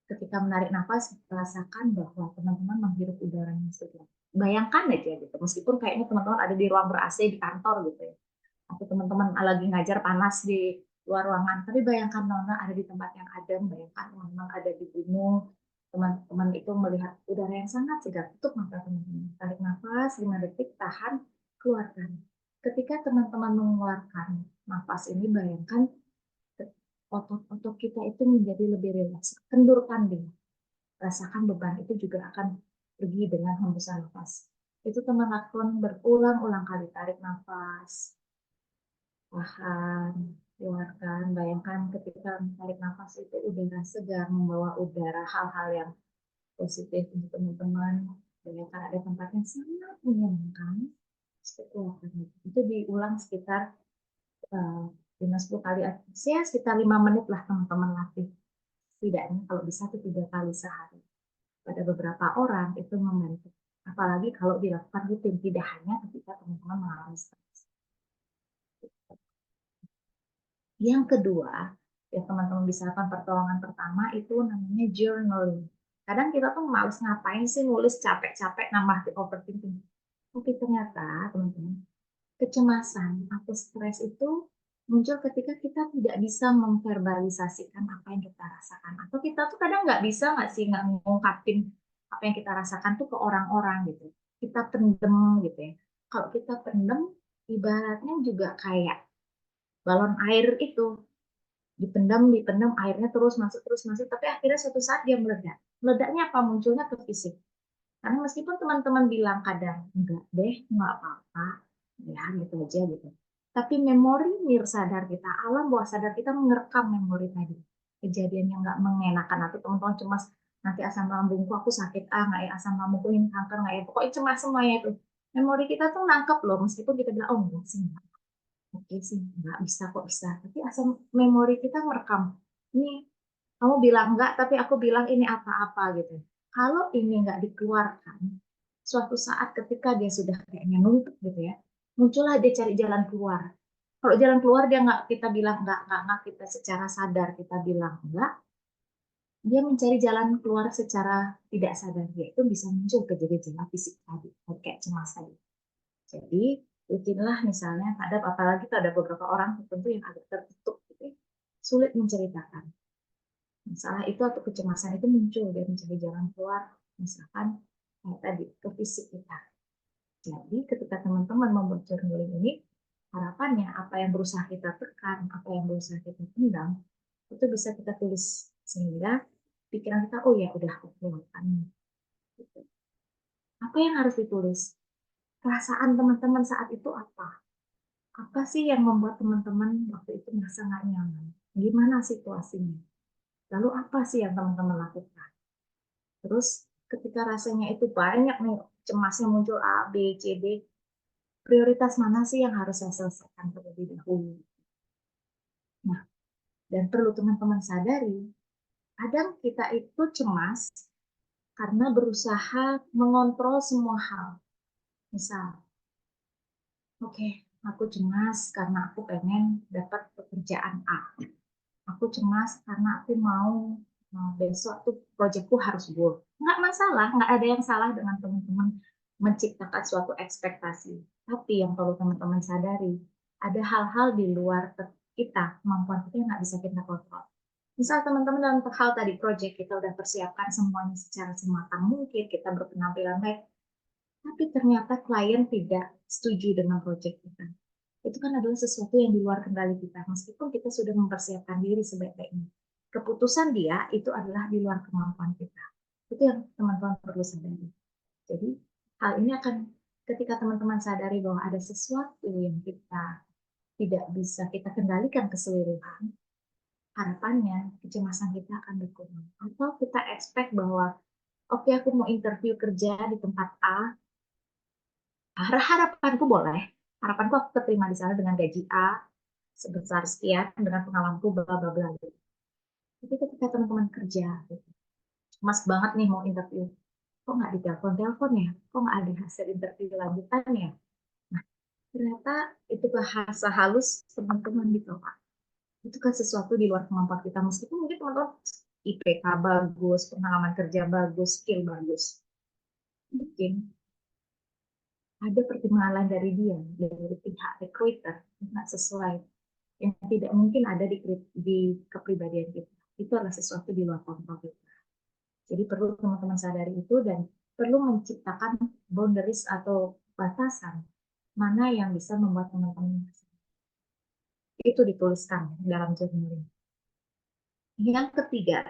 Ketika menarik nafas, rasakan bahwa teman-teman menghirup udara yang segar. Bayangkan aja gitu, meskipun kayaknya teman-teman ada di ruang ber-AC di kantor gitu ya. Atau teman-teman lagi ngajar panas di luar ruangan, tapi bayangkan teman-teman ada di tempat yang adem, bayangkan teman-teman ada di gunung, teman-teman itu melihat udara yang sangat segar. Tutup mata teman-teman, tarik nafas 5 detik, tahan, keluarkan. Ketika teman-teman mengeluarkan nafas ini, bayangkan otot-otot kita itu menjadi lebih rileks. Kendurkan deh. Rasakan beban itu juga akan pergi dengan hembusan nafas. Itu teman lakukan berulang-ulang kali. Tarik nafas, tahan, keluarkan. Bayangkan ketika tarik nafas itu udara segar, membawa udara hal-hal yang positif untuk teman-teman. Bayangkan ada tempat yang sangat menyenangkan. Itu diulang sekitar 5-10 kali, ya sekitar 5 menit lah teman-teman latih. Setidaknya kalau bisa itu 3 kali sehari. Pada beberapa orang itu membantu. Apalagi kalau dilakukan rutin, tidak hanya ketika teman-teman mengalami stres. Yang kedua, ya teman-teman bisa lakukan pertolongan pertama itu namanya journaling. Kadang kita tuh males ngapain sih nulis capek-capek nambah overthinking. Tapi ternyata teman-teman, kecemasan atau stres itu muncul ketika kita tidak bisa memverbalisasikan apa yang kita rasakan. Atau kita tuh kadang nggak bisa nggak sih nggak ngungkapin apa yang kita rasakan tuh ke orang-orang gitu. Kita pendem gitu ya. Kalau kita pendem, ibaratnya juga kayak balon air itu dipendam, dipendam, airnya terus masuk, tapi akhirnya suatu saat dia meledak. Meledaknya apa? Munculnya ke fisik. Karena meskipun teman-teman bilang kadang, enggak deh, enggak apa-apa, ya gitu aja gitu. Tapi memori nir sadar kita, alam bawah sadar kita merekam memori tadi. Kejadian yang enggak mengenakan, atau teman-teman cemas, nanti asam lambungku aku sakit, nggak ya, asam lambungku ini kanker, nggak ya, pokoknya cemas semuanya itu. Memori kita tuh nangkep loh, meskipun kita bilang, oh enggak sih, enggak. Oke sih, nggak bisa kok bisa. Tapi asam memori kita merekam. Ini kamu bilang enggak, tapi aku bilang ini apa-apa gitu. Kalau ini nggak dikeluarkan, suatu saat ketika dia sudah kayaknya numpuk gitu ya, muncullah dia cari jalan keluar. Kalau jalan keluar dia nggak kita bilang enggak, kita secara sadar kita bilang enggak, dia mencari jalan keluar secara tidak sadar, yaitu bisa muncul ke gejala fisik tadi, kayak cemas tadi. Jadi rutinlah misalnya, apalagi ada beberapa orang tertentu yang agak tertutup gitu ya, sulit menceritakan masalah itu atau kecemasan itu muncul, dia mencari jalan keluar, misalkan kayak tadi ke fisik kita. Jadi ketika teman-teman membuat journaling ini, harapannya apa yang berusaha kita tekan, apa yang berusaha kita pendam, itu bisa kita tulis sehingga pikiran kita, oh ya udah aku keluarkan. Gitu. Apa yang harus ditulis? Perasaan teman-teman saat itu apa? Apa sih yang membuat teman-teman waktu itu merasa nggak nyaman? Gimana situasinya? Lalu apa sih yang teman-teman lakukan? Terus ketika rasanya itu banyak nih, cemasnya muncul A, B, C, D, prioritas mana sih yang harus saya selesaikan terlebih dahulu? Nah, dan perlu teman-teman sadari, kadang kita itu cemas karena berusaha mengontrol semua hal. Misal, oke, aku cemas karena aku pengen dapat pekerjaan A. Aku cemas karena aku mau besok tuh proyekku harus goal. Nggak masalah, nggak ada yang salah dengan teman-teman menciptakan suatu ekspektasi. Tapi yang perlu teman-teman sadari, ada hal-hal di luar kita, kemampuan kita yang nggak bisa kita kontrol. Misal teman-teman dalam hal tadi proyek, kita udah persiapkan semuanya secara sematang mungkin, kita berpenampilan baik, tapi ternyata klien tidak setuju dengan proyek kita. Itu kan adalah sesuatu yang di luar kendali kita, meskipun kita sudah mempersiapkan diri sebaik-baiknya. Keputusan dia itu adalah di luar kemampuan kita. Itu yang teman-teman perlu sadari. Jadi hal ini akan, ketika teman-teman sadari bahwa ada sesuatu yang kita tidak bisa kita kendalikan keseluruhan, harapannya kecemasan kita akan berkurang. Atau kita expect bahwa oke, aku mau interview kerja di tempat A, harapanku boleh, harapanku aku keterima di sana dengan gaji A sebesar sekian dengan pengalamanku bla bla bla gitu. Tapi ketika teman-teman kerja gitu, mas banget nih mau interview, kok nggak ditelepon ya, kok nggak ada hasil interview lanjutannya. Nah, ternyata itu bahasa halus teman-teman gitu Pak, itu kan sesuatu di luar kemampuan kita, meskipun mungkin teman-teman IPK bagus, pengalaman kerja bagus, skill bagus, mungkin ada pertimbangan dari dia, dari pihak recruiter nggak sesuai, yang tidak mungkin ada di kepribadian kita. Itu adalah sesuatu di luar kontrol kita. Jadi perlu teman-teman sadari itu dan perlu menciptakan boundaries atau batasan mana yang bisa membuat teman-teman itu dituliskan dalam journaling. Yang ketiga,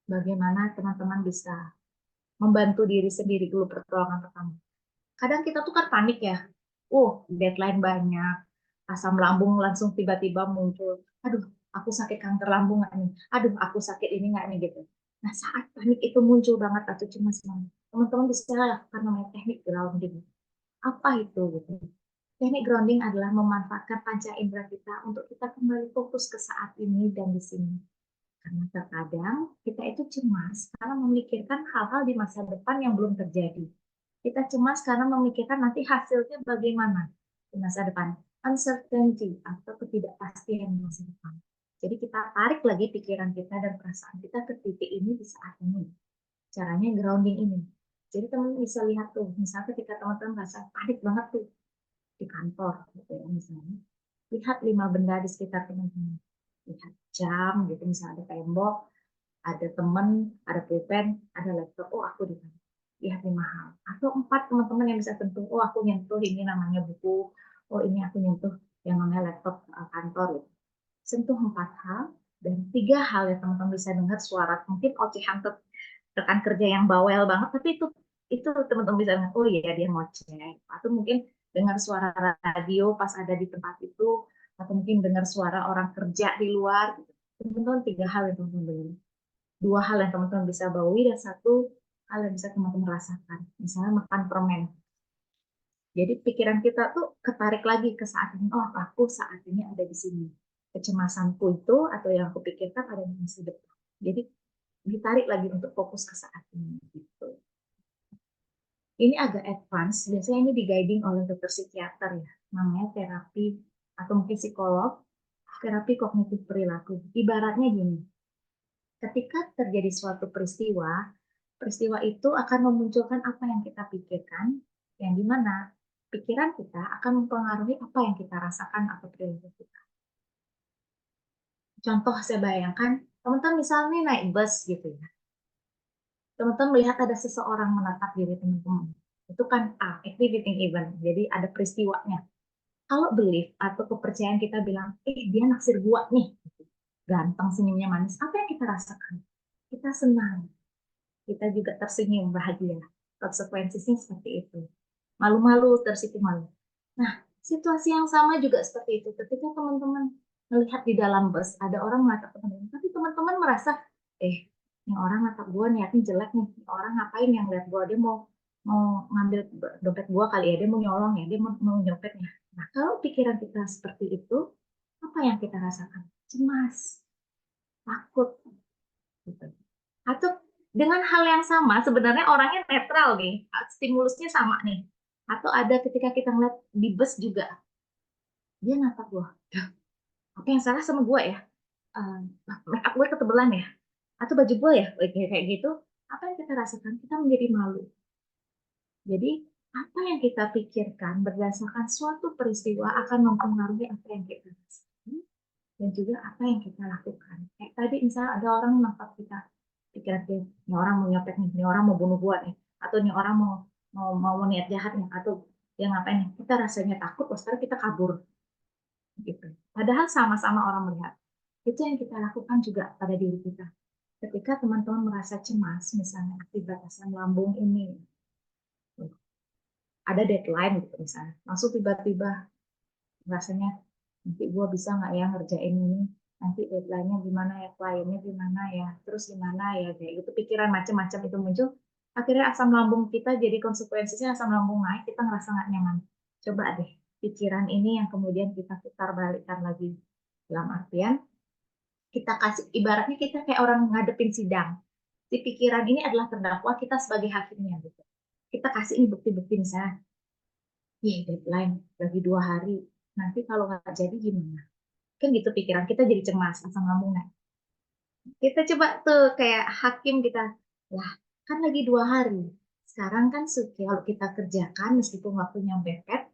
bagaimana teman-teman bisa membantu diri sendiri dulu pertolongan pertama. Kadang kita tuh kan panik ya, deadline banyak, asam lambung langsung tiba-tiba muncul, aduh aku sakit kanker lambung nggak nih, aduh aku sakit ini nggak nih gitu. Nah saat panik itu muncul banget atau cemas banget, teman-teman bisa lakukan namanya teknik grounding. Apa itu gitu? Teknik grounding adalah memanfaatkan panca indera kita untuk kita kembali fokus ke saat ini dan di sini. Karena terkadang kita itu cemas karena memikirkan hal-hal di masa depan yang belum terjadi. Kita cemas karena memikirkan nanti hasilnya bagaimana di masa depan. Uncertainty atau ketidakpastian di masa depan. Jadi kita tarik lagi pikiran kita dan perasaan kita ke titik ini di saat ini. Caranya grounding ini. Jadi teman-teman bisa lihat tuh, misalnya ketika teman-teman merasa panik banget tuh di kantor, gitu ya misalnya. Lihat 5 benda di sekitar teman-teman. Lihat jam, gitu misalnya ada tembok, ada teman, ada pulpen, ada laptop. Oh aku di kantor. Lihat 5 hal. Atau 4 teman-teman yang bisa sentuh. Oh aku nyentuh ini namanya buku. Oh ini aku nyentuh yang namanya laptop kantor. Gitu. Sentuh 4 hal dan 3 hal yang teman-teman bisa dengar suara mungkin ocehan rekan kerja yang bawel banget, tapi itu teman-teman bisa dengar, oh iya dia ngoceh, atau mungkin dengar suara radio pas ada di tempat itu, atau mungkin dengar suara orang kerja di luar. Gitu. Teman-teman 3 hal yang teman-teman dengar. 2 hal yang teman-teman bisa bawahi dan 1 hal yang bisa teman-teman rasakan. Misalnya makan permen. Jadi pikiran kita tuh ketarik lagi ke saat ini. Oh, aku saat ini ada di sini. Kecemasanku itu atau yang aku pikirkan ada di masa depan. Jadi ditarik lagi untuk fokus ke saat ini. Gitu. Ini agak advance. Biasanya ini di-guiding oleh dokter psikiater ya. Namanya terapi atau mungkin psikolog. Terapi kognitif perilaku. Ibaratnya gini. Ketika terjadi suatu peristiwa, peristiwa itu akan memunculkan apa yang kita pikirkan, yang dimana pikiran kita akan mempengaruhi apa yang kita rasakan atau perilaku kita. Contoh saya bayangkan, teman-teman misalnya naik bus gitu ya. Teman-teman melihat ada seseorang menatap diri teman-teman. Itu kan activating event, jadi ada peristiwanya. Kalau belief atau kepercayaan kita bilang, dia naksir gua nih, ganteng, senyumnya manis, apa yang kita rasakan? Kita senang, kita juga tersenyum bahagia. Konsekuensinya seperti itu. Malu-malu, tersipu malu. Nah, situasi yang sama juga seperti itu. Ketika teman-teman melihat di dalam bus, ada orang menatap teman-teman, tapi teman-teman merasa, ini orang natap gue niatnya jelek nih. Ini orang ngapain yang lihat gue, dia mau ngambil dompet gue kali ya, dia mau nyolong ya, dia mau nyopetnya. Nah, kalau pikiran kita seperti itu, apa yang kita rasakan? Cemas, takut, gitu. Atau dengan hal yang sama, sebenarnya orangnya netral nih, stimulusnya sama nih. Atau ada ketika kita ngeliat di bus juga, dia natap gue, apa yang salah sama gue ya? Make up gue ketebelan ya? Atau baju gue ya? Kayak gitu, apa yang kita rasakan? Kita menjadi malu. Jadi, apa yang kita pikirkan berdasarkan suatu peristiwa akan mempengaruhi apa yang kita rasakan dan juga apa yang kita lakukan. Kayak tadi misalnya ada orang menangkap kita, pikiran dia, ini orang mau nyopet nih, ini orang mau bunuh gua nih, atau ini orang mau niat jahat nih, atau dia ngapain nih, kita rasanya takut, sekarang kita kabur, gitu. Padahal sama-sama orang melihat. Itu yang kita lakukan juga pada diri kita. Ketika teman-teman merasa cemas, misalnya akibat asam lambung ini, ada deadline gitu misalnya, langsung tiba-tiba rasanya nanti gue bisa nggak ya ngerjain ini, nanti deadline-nya gimana ya, kliennya gimana ya, terus gimana ya, kayak gitu pikiran macam-macam itu muncul, akhirnya asam lambung kita jadi konsekuensinya asam lambung naik, kita ngerasa nggak nyaman. Coba deh pikiran ini yang kemudian kita putar balikkan lagi, dalam artian kita kasih, ibaratnya kita kayak orang ngadepin sidang, si pikiran ini adalah terdakwa, kita sebagai hakimnya gitu. Kita kasih ini bukti-bukti misalnya, deadline lagi 2 hari, nanti kalau nggak jadi gimana, kan gitu pikiran kita jadi cemas, asam lambung naik. Kita coba tuh kayak hakim kita, lah kan lagi 2 hari, sekarang kan kalau kita kerjakan meskipun waktunya mepet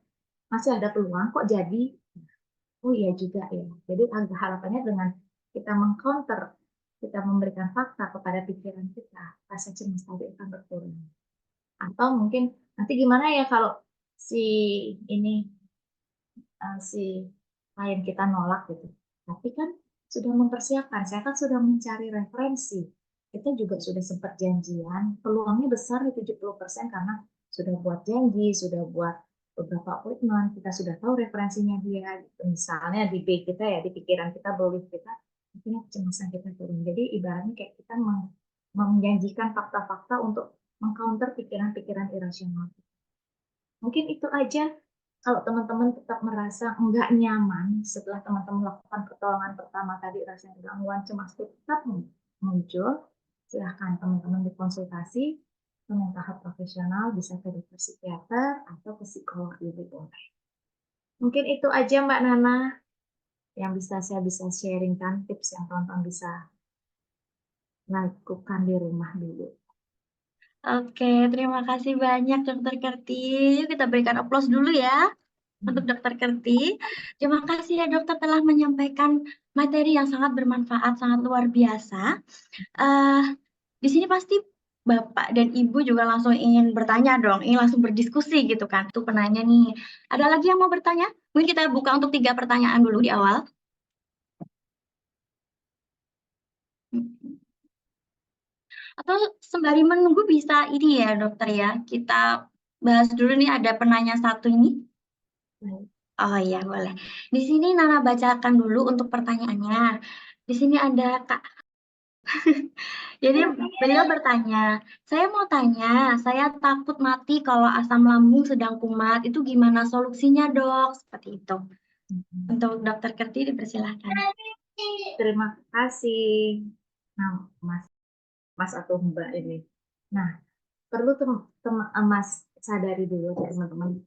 masih ada peluang kok jadi. Oh iya juga ya, jadi agak harapannya dengan kita mengcounter, kita memberikan fakta kepada pikiran kita, rasa cemas tadi akan berkurang. Atau mungkin nanti gimana ya kalau si ini si klien kita nolak gitu. Tapi kan sudah mempersiapkan, saya kan sudah mencari referensi. Kita juga sudah sempat janjian, peluangnya besar di 70% karena sudah buat janji, sudah buat beberapa appointment, kita sudah tahu referensinya dia. Gitu. Misalnya di B kita ya, di pikiran kita, belief kita, akhirnya kecemasan kita turun. Jadi ibaratnya kayak kita menjanjikan fakta-fakta untuk mengcounter pikiran-pikiran irasional. Mungkin itu aja kalau teman-teman tetap merasa nggak nyaman setelah teman-teman melakukan pertolongan pertama tadi, rasanya gangguan cemas tetap muncul, silahkan teman-teman dikonsultasi ke mental health profesional, bisa ke dokter psikiater atau ke psikolog juga boleh. Mungkin itu aja Mbak Nana yang saya bisa sharingkan, tips yang teman-teman bisa lakukan di rumah dulu.
Oke, terima kasih banyak Dokter Kerti. Yuk kita berikan aplaus dulu ya untuk Dokter Kerti. Terima kasih ya dokter telah menyampaikan materi yang sangat bermanfaat, sangat luar biasa. Di sini pasti Bapak dan Ibu juga langsung ingin bertanya dong, ingin langsung berdiskusi gitu kan. Tuh penanya nih, ada lagi yang mau bertanya? Mungkin kita buka untuk 3 pertanyaan dulu di awal. Atau sembari menunggu bisa ini ya dokter ya, kita bahas dulu nih ada penanya satu ini. Oh iya boleh. Di sini Nana bacakan dulu untuk pertanyaannya. Di sini ada Kak. Jadi beliau bertanya, saya mau tanya, saya takut mati kalau asam lambung sedang kumat, itu gimana solusinya dok? Seperti itu. Untuk dokter Kerti dipersilahkan.
Terima kasih, nah, Mas atau Mbak ini. Nah, perlu Mas sadari dulu teman-teman,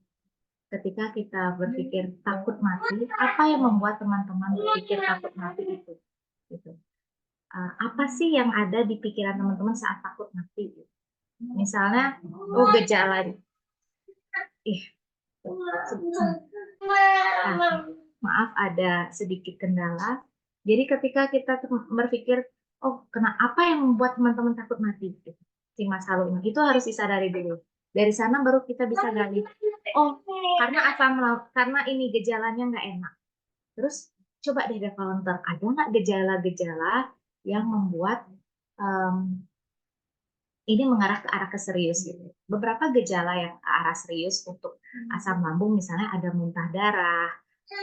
ketika kita berpikir takut mati, apa yang membuat teman-teman berpikir takut mati itu? Gitu. Apa sih yang ada di pikiran teman-teman saat takut mati? Misalnya, oh gejala, maaf ada sedikit kendala. Jadi ketika kita berpikir, oh apa yang membuat teman-teman takut mati? Si Mas Halu ini, itu harus disadari dulu. Dari sana baru kita bisa gali. Oh, karena ini gejalanya nggak enak. Terus coba deh counter, ada nggak gejala-gejala yang membuat ini mengarah ke arah keserius gitu. Beberapa gejala yang ke arah serius untuk asam lambung misalnya ada muntah darah,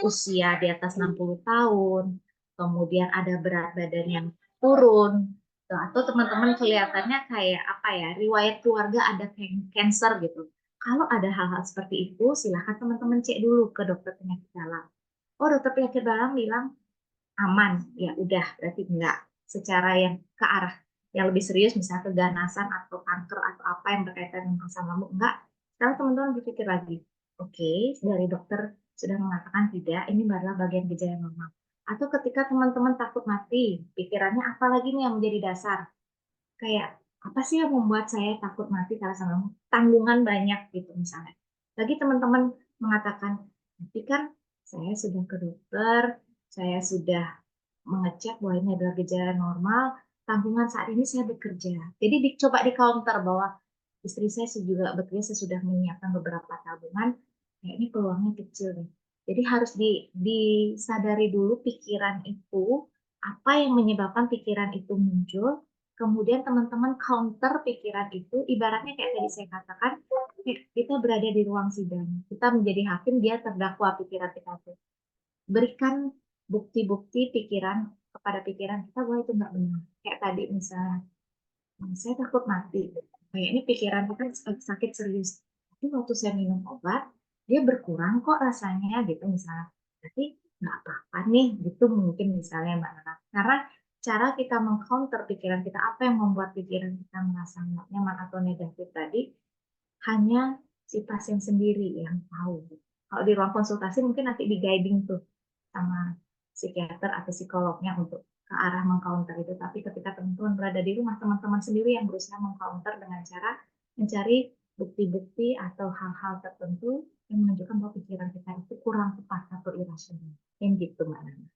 usia di atas 60 tahun, kemudian ada berat badan yang turun, atau teman-teman kelihatannya kayak apa ya, riwayat keluarga ada cancer gitu. Kalau ada hal-hal seperti itu, silahkan teman-teman cek dulu ke dokter penyakit dalam. Oh, dokter penyakit dalam bilang aman, ya udah berarti enggak. Secara yang ke arah yang lebih serius, misalnya keganasan atau kanker atau apa yang berkaitan dengan asam lambung, enggak. Sekarang teman-teman berpikir lagi, oke, dari dokter sudah mengatakan tidak, ini adalah bagian gejala normal. Atau ketika teman-teman takut mati, pikirannya apa lagi nih yang menjadi dasar? Kayak, apa sih yang membuat saya takut mati karena asam lambung? Tanggungan banyak gitu misalnya. Lagi teman-teman mengatakan, tapi kan saya sudah ke dokter, saya sudah mengecek bahwa ini adalah gejala normal, tanggungan saat ini saya bekerja. Jadi dicoba di counter bahwa istri saya juga bekerja, saya sudah menyiapkan beberapa tabungan, ya ini peluangnya kecil nih. Jadi harus disadari dulu pikiran itu, apa yang menyebabkan pikiran itu muncul, kemudian teman-teman counter pikiran itu, ibaratnya kayak tadi saya katakan, kita berada di ruang sidang, kita menjadi hakim, dia terdakwa pikiran kita itu. Berikan bukti-bukti pikiran kepada pikiran kita bahwa itu nggak benar. Kayak tadi misalnya, saya takut mati. Kayak ini pikiran kita sakit serius. Tapi waktu saya minum obat, dia berkurang kok rasanya gitu misalnya. Berarti nggak apa-apa nih, gitu mungkin misalnya Mbak Nana. Karena cara kita mengcounter pikiran kita, apa yang membuat pikiran kita merasa nggak nyaman atau negatif tadi, hanya si pasien sendiri yang tahu. Kalau di ruang konsultasi mungkin nanti di guiding tuh sama psikiater atau psikolognya untuk ke arah mengcounter itu. Tapi ketika teman-teman berada di rumah, teman-teman sendiri yang berusaha mengcounter dengan cara mencari bukti-bukti atau hal-hal tertentu yang menunjukkan bahwa pikiran kita itu kurang tepat atau irasional. Yang gitu, Mbak Nana.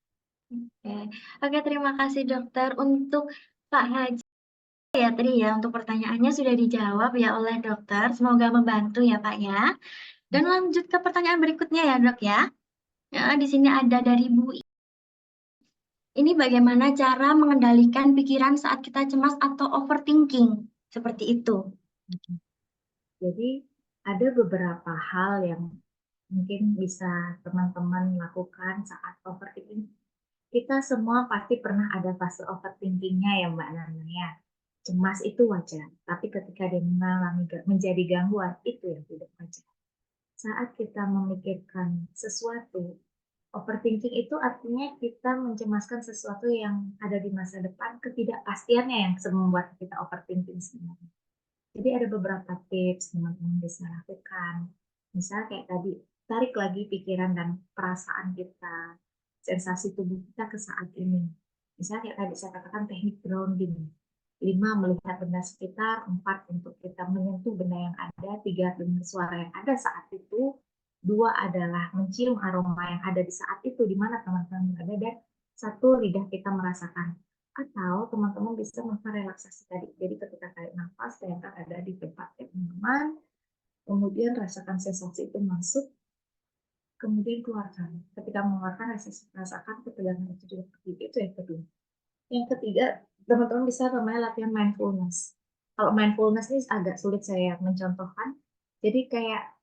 Oke, terima kasih dokter. Untuk Pak Haji ya tadi ya, untuk pertanyaannya sudah dijawab ya oleh dokter. Semoga membantu ya Pak ya. Dan lanjut ke pertanyaan berikutnya ya dok ya. Di sini ada dari Bu. Ini bagaimana cara mengendalikan pikiran saat kita cemas atau overthinking? Seperti itu.
Jadi ada beberapa hal yang mungkin bisa teman-teman lakukan saat overthinking. Kita semua pasti pernah ada fase overthinkingnya ya Mbak Nana ya. Cemas itu wajar, tapi ketika dia mengalami menjadi gangguan, itu yang tidak wajar. saat kita memikirkan sesuatu, overthinking itu artinya kita mencemaskan sesuatu yang ada di masa depan, ketidakpastiannya yang membuat kita overthinking sebenarnya. Jadi ada beberapa tips teman-teman bisa lakukan. Misalnya kayak tadi, tarik lagi pikiran dan perasaan kita, sensasi tubuh kita ke saat ini. Misalnya kayak tadi saya katakan teknik grounding. 5, melihat benda sekitar. 4, untuk kita menyentuh benda yang ada. 3, dengar suara yang ada saat itu. 2 adalah mencium aroma yang ada di saat itu, di mana teman-teman berada. Dan 1, lidah kita merasakan. Atau teman-teman bisa melakukan relaksasi tadi. Jadi ketika tarik nafas, bayangkan ada di tempat yang nyaman, kemudian rasakan sensasi itu masuk, kemudian keluarkan. Ketika mengeluarkan, rasakan ketegangan itu juga pergi. Itu yang kedua. Yang ketiga, teman-teman bisa namanya latihan mindfulness. Kalau mindfulness ini agak sulit saya mencontohkan. Jadi kayak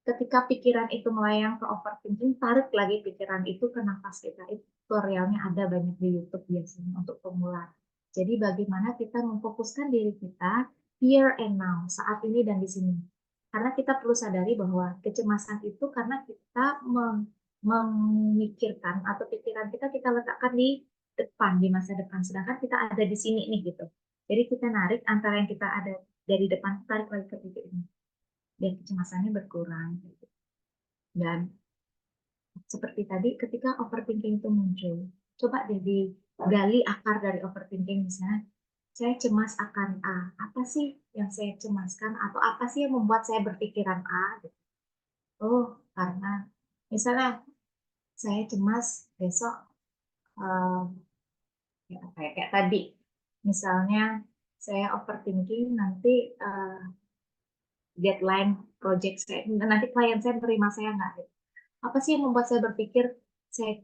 ketika pikiran itu melayang ke overthinking, tarik lagi pikiran itu ke nafas kita. Itu tutorialnya ada banyak di YouTube biasanya untuk pemula. Jadi bagaimana kita memfokuskan diri kita here and now, saat ini dan di sini. Karena kita perlu sadari bahwa kecemasan itu karena kita memikirkan atau pikiran kita letakkan di depan, di masa depan. Sedangkan kita ada di sini nih gitu. Jadi kita narik antara yang kita ada dari depan, tarik lagi ke titik ini. Dan kecemasannya berkurang. Dan seperti tadi, ketika overthinking itu muncul, coba deh digali akar dari overthinking. Misalnya, saya cemas akan A. Apa sih yang saya cemaskan? Atau apa sih yang membuat saya berpikiran A? Oh, karena misalnya saya cemas besok, kayak tadi. Misalnya, saya overthinking nanti deadline project saya, nanti klien saya menerima saya nggak? Apa sih yang membuat saya berpikir saya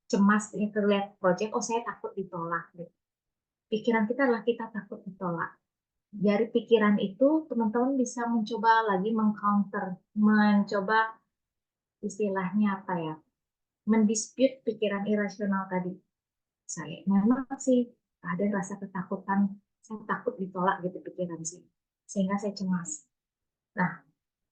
cemas terlihat project, oh saya takut ditolak. Pikiran kita adalah kita takut ditolak. Dari pikiran itu teman-teman bisa mencoba lagi mengcounter, mencoba istilahnya apa ya, mendispute pikiran irasional tadi. Saya memang sih ada rasa ketakutan, saya takut ditolak gitu pikiran sih, sehingga saya cemas. Nah,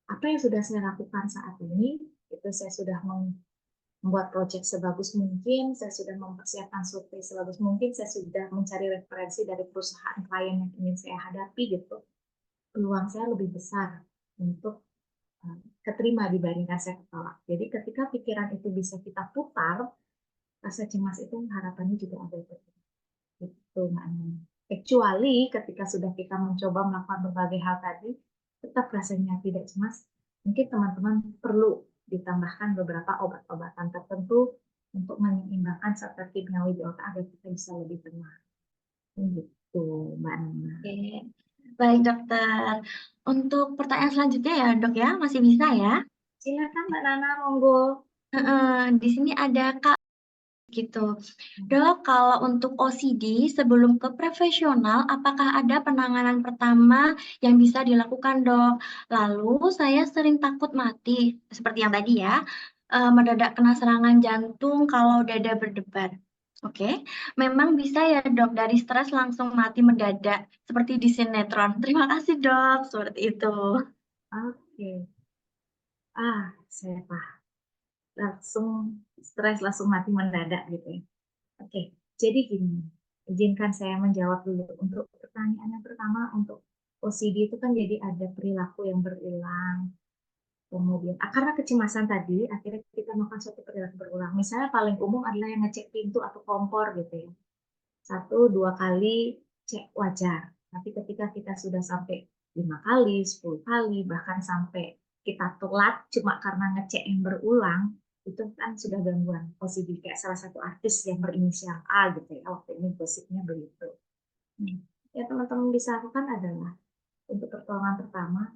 apa yang sudah saya lakukan saat ini, itu saya sudah membuat proyek sebagus mungkin, saya sudah mempersiapkan survei sebagus mungkin, saya sudah mencari referensi dari perusahaan klien yang ingin saya hadapi gitu. Peluang saya lebih besar untuk keterima dibandingkan saya ketolak. Jadi ketika pikiran itu bisa kita putar, rasa cemas itu harapannya juga ada itu maknanya. Kecuali ketika sudah kita mencoba melakukan berbagai hal tadi, tetap rasanya tidak cemas, mungkin teman-teman perlu ditambahkan beberapa obat-obatan tertentu untuk menyeimbangkan zat kimiawi di otak agar kita bisa lebih tenang. Gitu, Mbak Nana.
Oke, baik dokter. Untuk pertanyaan selanjutnya ya dok ya, masih bisa ya?
Silakan Mbak Nana, monggo.
Di sini ada Kak gitu. Dok, kalau untuk OCD sebelum ke profesional, apakah ada penanganan pertama yang bisa dilakukan dok? Lalu saya sering takut mati, seperti yang tadi ya, mendadak kena serangan jantung kalau dada berdebar. Oke, memang bisa ya dok dari stres langsung mati mendadak, seperti di sinetron. Terima kasih dok, seperti itu.
Oke. Saya paham. Langsung stres, langsung mati mendadak gitu ya. Oke, jadi gini, izinkan saya menjawab dulu. Untuk pertanyaan yang pertama, untuk OCD itu kan jadi ada perilaku yang berulang. Kemudian, karena kecemasan tadi, akhirnya kita melakukan suatu perilaku berulang. Misalnya paling umum adalah yang ngecek pintu atau kompor gitu ya. 1-2 kali cek wajar. Tapi ketika kita sudah sampai 5 kali, 10 kali, bahkan sampai kita telat cuma karena ngecek yang berulang, itu kan sudah gangguan OCD. Kayak salah satu artis yang berinisial A gitu ya, waktu ini gosipnya begitu. Ya teman-teman bisa lakukan adalah untuk pertolongan pertama,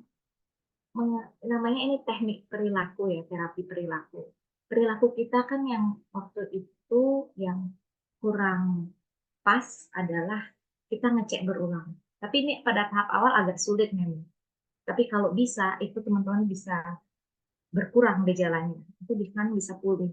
namanya ini teknik perilaku ya, terapi perilaku. Perilaku kita kan yang waktu itu yang kurang pas adalah kita ngecek berulang. Tapi ini pada tahap awal agak sulit memang. Tapi kalau bisa, itu teman-teman bisa berkurang gejalanya. Itu bisa pulih.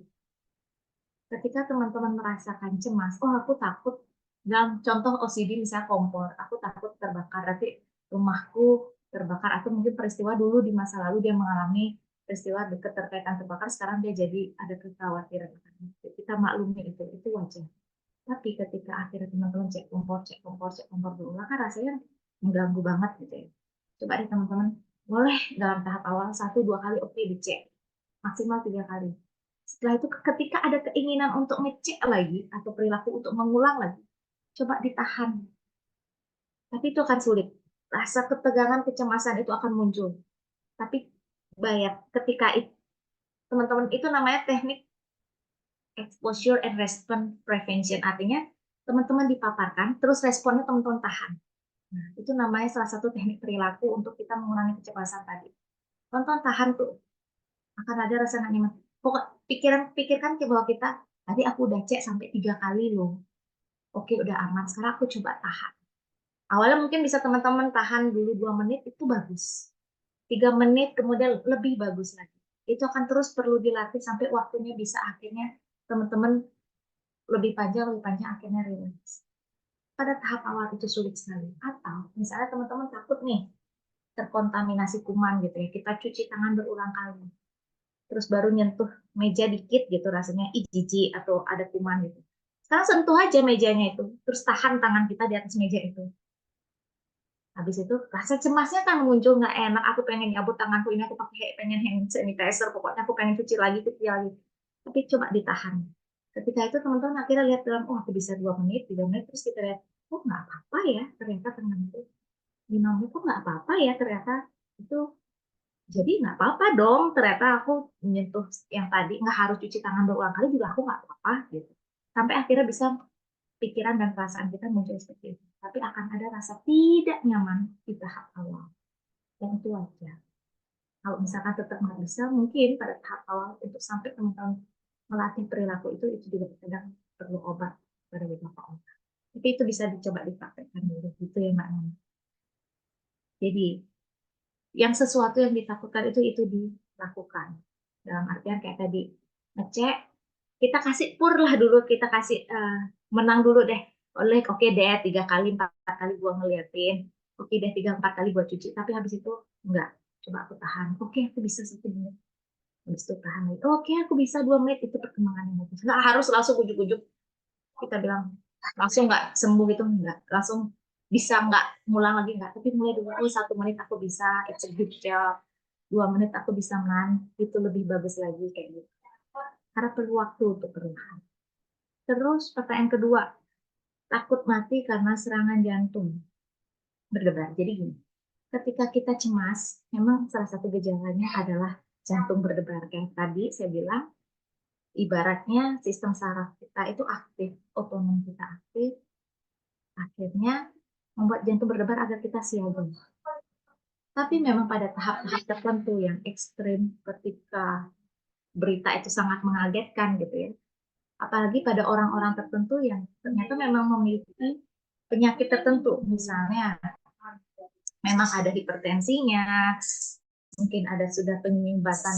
Ketika teman-teman merasakan cemas, oh aku takut, dalam contoh OCD misalnya kompor, aku takut terbakar, nanti rumahku terbakar, atau mungkin peristiwa dulu di masa lalu dia mengalami peristiwa keterkaitan terbakar, sekarang dia jadi ada kekhawatiran. Kita maklumi itu wajar. Tapi ketika akhirnya teman-teman cek kompor berulang, kan rasanya mengganggu banget gitu ya. Coba deh teman-teman, boleh dalam tahap awal 1-2 kali oke dicek, maksimal 3 kali. Setelah itu ketika ada keinginan untuk ngecek lagi atau perilaku untuk mengulang lagi, coba ditahan. Tapi itu akan sulit. Rasa ketegangan, kecemasan itu akan muncul. Tapi bayar ketika itu, teman-teman, itu namanya teknik exposure and response prevention. Artinya teman-teman dipaparkan, terus responnya teman-teman tahan. Nah, itu namanya salah satu teknik perilaku untuk kita mengurangi kecemasan tadi. Teman-teman tahan tuh, akan ada rasa nggak nyaman. Pokok pikirkan ke bahwa kita, tadi aku udah cek sampai 3 kali loh. Oke, udah aman. Sekarang aku coba tahan. Awalnya mungkin bisa teman-teman tahan dulu 2 menit, itu bagus. 3 menit, kemudian lebih bagus lagi. Itu akan terus perlu dilatih sampai waktunya bisa akhirnya teman-teman lebih panjang, akhirnya relax. Pada tahap awal itu sulit sekali. Atau misalnya teman-teman takut nih terkontaminasi kuman gitu ya, kita cuci tangan berulang kali. Terus baru nyentuh meja dikit gitu rasanya jijik atau ada kuman gitu. Sekarang sentuh aja mejanya itu, terus tahan tangan kita di atas meja itu. Habis itu rasa cemasnya kan muncul, nggak enak, aku pengen nyabut tanganku ini, aku pakai pengen hand sanitizer, pokoknya aku pengen cuci lagi. Tapi coba ditahan. Ketika itu teman-teman akhirnya lihat dalam, oh aku bisa 2 menit, 3 menit, terus kita lihat, oh nggak apa-apa ya ternyata tenang itu. 5 menit kok nggak apa-apa ya ternyata itu. Jadi nggak apa-apa dong ternyata aku menyentuh yang tadi, nggak harus cuci tangan berulang kali juga aku nggak apa-apa gitu. Sampai akhirnya bisa pikiran dan perasaan kita muncul seperti itu. Tapi akan ada rasa tidak nyaman di tahap awal. Dan itu wajar. Kalau misalkan tetap nggak bisa, mungkin pada tahap awal untuk sampai teman-teman melatih perilaku itu juga kadang perlu obat pada beberapa orang. Tapi itu bisa dicoba dipraktekkan dulu gitu ya Mbak Nana. Jadi yang sesuatu yang ditakutkan itu dilakukan. Dalam artian kayak tadi ngecek, kita kasih pur lah dulu, kita kasih menang dulu deh. Oleh oke deh 3 kali 4 kali gua ngeliatin, oke deh 3-4 kali gua cuci, tapi habis itu enggak, coba aku tahan. Oke aku bisa 1 menit, habis itu tahan lagi. Oke aku bisa 2 menit, itu perkembangan yang bagus. Nggak harus langsung ujuk-ujuk kita bilang langsung nggak sembuh gitu, nggak langsung bisa nggak ngulang lagi, nggak, tapi mulai dulu 1 menit aku bisa, it's a good job. 2 menit aku bisa menahan, itu lebih bagus lagi kayak gitu, karena perlu waktu untuk perlahan. Terus pertanyaan kedua, takut mati karena serangan jantung berdebar. Jadi gini, ketika kita cemas, memang salah satu gejalanya adalah jantung berdebar. Kayak tadi saya bilang, ibaratnya sistem saraf kita itu aktif, otonom kita aktif, akhirnya membuat jantung berdebar agar kita siaga. Tapi memang pada tahap-tahap tertentu yang ekstrim, ketika berita itu sangat mengagetkan gitu ya, apalagi pada orang-orang tertentu yang ternyata memang memiliki penyakit tertentu, misalnya memang ada hipertensinya, mungkin ada sudah penyumbatan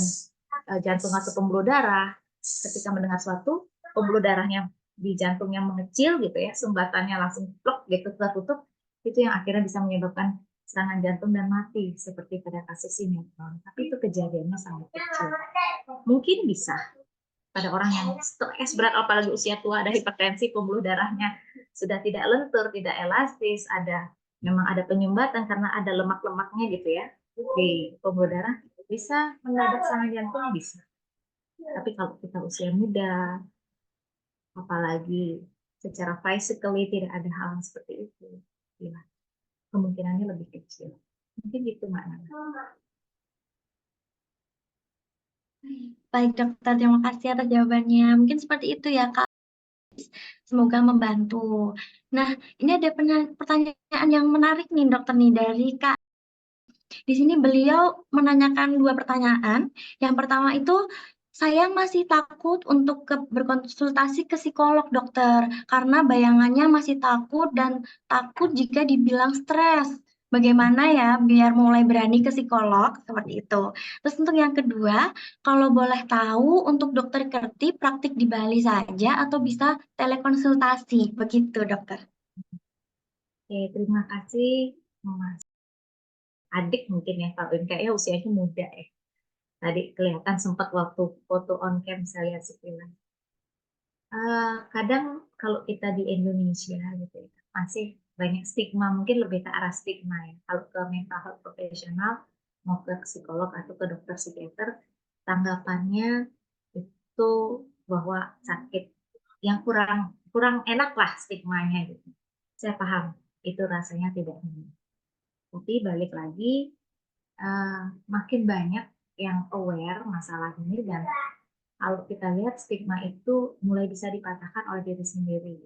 jantung atau pembuluh darah. Ketika mendengar suatu, pembuluh darahnya di jantungnya mengecil gitu ya, sumbatannya langsung plok gitu tertutup, itu yang akhirnya bisa menyebabkan serangan jantung dan mati seperti pada kasus sinetron. Tapi itu kejadiannya sangat kecil. Mungkin bisa pada orang yang stres berat, apalagi usia tua, ada hipertensi, pembuluh darahnya sudah tidak lentur, tidak elastis, memang ada penyumbatan karena ada lemak-lemaknya gitu ya di pembuluh darah, bisa mendadak serangan jantung, bisa. Tapi kalau kita usia muda, apalagi secara physically tidak ada hal yang seperti itu, ya, kemungkinannya lebih kecil. Mungkin gitu Mbak Nana.
Baik dokter, terima kasih atas jawabannya. Mungkin seperti itu ya Kak. Semoga membantu. Nah, ini ada pertanyaan yang menarik nih dokter nih dari Kak. Di sini beliau menanyakan 2 pertanyaan. Yang pertama itu, saya masih takut untuk berkonsultasi ke psikolog dokter, karena bayangannya masih takut dan takut jika dibilang stres. Bagaimana ya biar mulai berani ke psikolog seperti itu. Terus untuk yang kedua, kalau boleh tahu untuk dokter Kerti praktik di Bali saja atau bisa telekonsultasi, begitu dokter.
Oke, terima kasih Mas. Adik mungkin ya, kalau ini kayaknya usianya muda ya. Tadi kelihatan sempat waktu foto on cam saya lihat sekilas. Kadang kalau kita di Indonesia gitu ya, masih banyak stigma, mungkin lebih ke arah stigma ya. Kalau ke mental health profesional, mau ke psikolog atau ke dokter psikiater, tanggapannya itu bahwa sakit yang kurang kurang enak lah stigmanya gitu. Saya paham itu rasanya tidak enak. Tapi balik lagi, makin banyak yang aware masalah ini dan kalau kita lihat stigma itu mulai bisa dipatahkan oleh diri sendiri,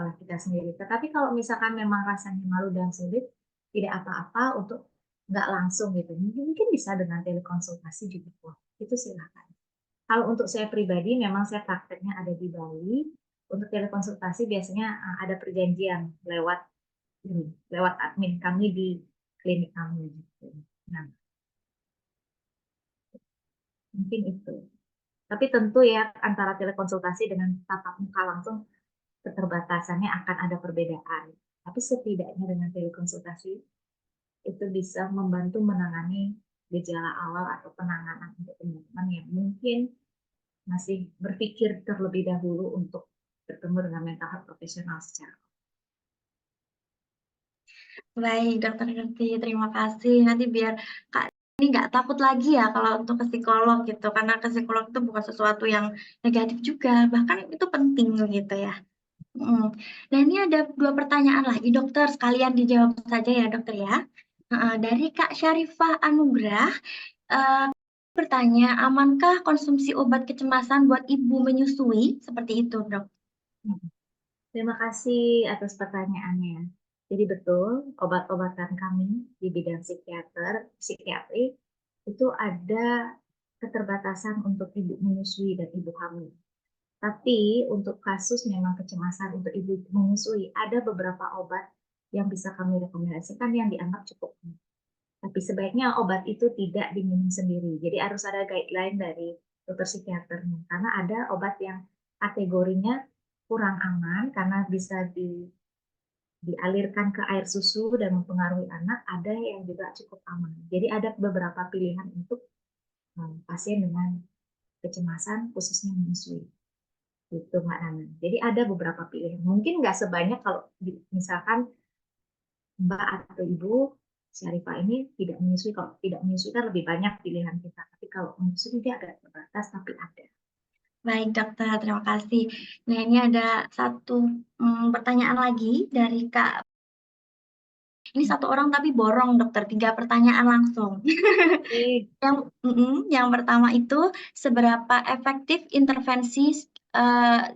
oleh kita sendiri. Tetapi kalau misalkan memang rasanya malu dan sulit, tidak apa-apa untuk nggak langsung gitu. Mungkin bisa dengan telekonsultasi juga. Wah, itu silakan. Kalau untuk saya pribadi, memang saya prakteknya ada di Bali. Untuk telekonsultasi biasanya ada perjanjian lewat lewat admin kami di klinik kami. Gitu. Nah, mungkin itu. Tapi tentu ya antara telekonsultasi dengan tatap muka langsung keterbatasannya akan ada perbedaan. Tapi setidaknya dengan telekonsultasi itu bisa membantu menangani gejala awal atau penanganan untuk teman-teman yang mungkin masih berpikir terlebih dahulu untuk bertemu dengan mental health profesional secara.
Baik, Dokter Gerti, terima kasih. Nanti biar Kak ini nggak takut lagi ya kalau untuk ke psikolog gitu, karena ke psikolog itu bukan sesuatu yang negatif juga, bahkan itu penting gitu ya. Nah ini ada 2 pertanyaan lagi dokter, sekalian dijawab saja ya dokter ya. Dari Kak Syarifah Anugrah, bertanya, amankah konsumsi obat kecemasan buat ibu menyusui? Seperti itu dok.
Terima kasih atas pertanyaannya. Jadi betul, obat-obatan kami di bidang psikiatri itu ada keterbatasan untuk ibu menyusui dan ibu hamil. Tapi untuk kasus memang kecemasan untuk ibu menyusui, ada beberapa obat yang bisa kami rekomendasikan yang dianggap cukup. Tapi sebaiknya obat itu tidak diminum sendiri. Jadi harus ada guideline dari dokter psikiaternya. Karena ada obat yang kategorinya kurang aman karena bisa dialirkan ke air susu dan mempengaruhi anak. Ada yang juga cukup aman. Jadi ada beberapa pilihan untuk pasien dengan kecemasan khususnya menyusui. Itu Mbak Nana. Jadi ada beberapa pilihan. Mungkin nggak sebanyak kalau misalkan Mbak atau Ibu Syarifah ini tidak menyusui. Kalau tidak menyusui kan lebih banyak pilihan kita. Tapi kalau menyusui dia agak terbatas, tapi ada.
Baik dokter, terima kasih. Nah ini ada satu pertanyaan lagi dari Kak. Ini satu orang tapi borong dokter, 3 pertanyaan langsung. Yang pertama itu seberapa efektif intervensi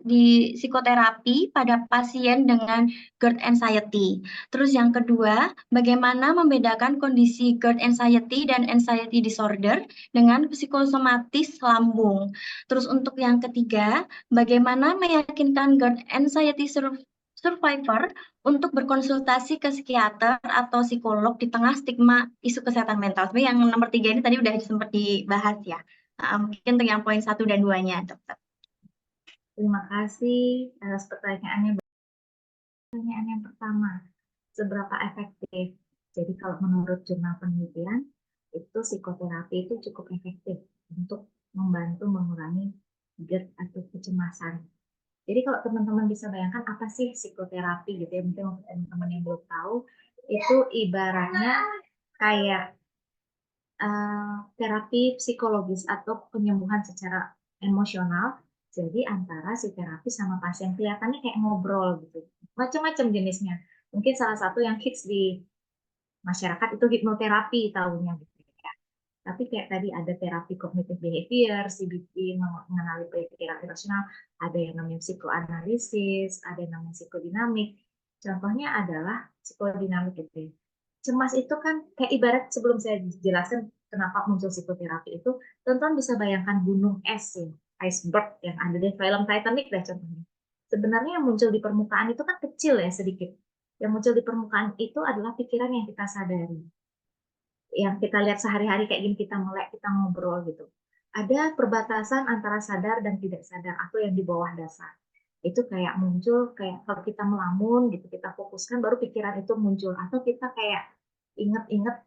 di psikoterapi pada pasien dengan GERD anxiety. Terus yang kedua, bagaimana membedakan kondisi GERD anxiety dan anxiety disorder dengan psikosomatis lambung. Terus untuk yang ketiga, bagaimana meyakinkan GERD anxiety survivor untuk berkonsultasi ke psikiater atau psikolog di tengah stigma isu kesehatan mental. Sebenarnya yang nomor 3 ini tadi udah sempat dibahas ya. Mungkin untuk yang poin 1 dan 2-nya, dokter.
Terima kasih atas pertanyaannya. Pertanyaan yang pertama, seberapa efektif? Jadi kalau menurut jurnal penelitian, itu psikoterapi itu cukup efektif untuk membantu mengurangi GERD atau kecemasan. Jadi kalau teman-teman bisa bayangkan apa sih psikoterapi gitu ya, mungkin teman-teman yang belum tahu, itu ibaratnya kayak terapi psikologis atau penyembuhan secara emosional. Jadi antara si terapi sama pasien kelihatannya kayak ngobrol gitu. Macam-macam jenisnya. Mungkin salah satu yang hits di masyarakat itu hipnoterapi tahunya gitu ya. Tapi kayak tadi ada terapi cognitive behavior, CBT, mengenali pikiran rasional, ada yang namanya psikoanalisis, ada yang namanya psikodinamik. Contohnya adalah psikodinamik itu. Cemas itu kan kayak ibarat sebelum saya jelaskan kenapa muncul psikoterapi itu, teman-teman bisa bayangkan gunung es ya, iceberg yang ada di film Titanic deh contohnya. Sebenarnya yang muncul di permukaan itu kan kecil ya sedikit. Yang muncul di permukaan itu adalah pikiran yang kita sadari. Yang kita lihat sehari-hari kayak gini, kita melek, kita ngobrol gitu. Ada perbatasan antara sadar dan tidak sadar atau yang di bawah dasar. Itu kayak muncul kayak kalau kita melamun gitu, kita fokuskan baru pikiran itu muncul atau kita kayak inget-inget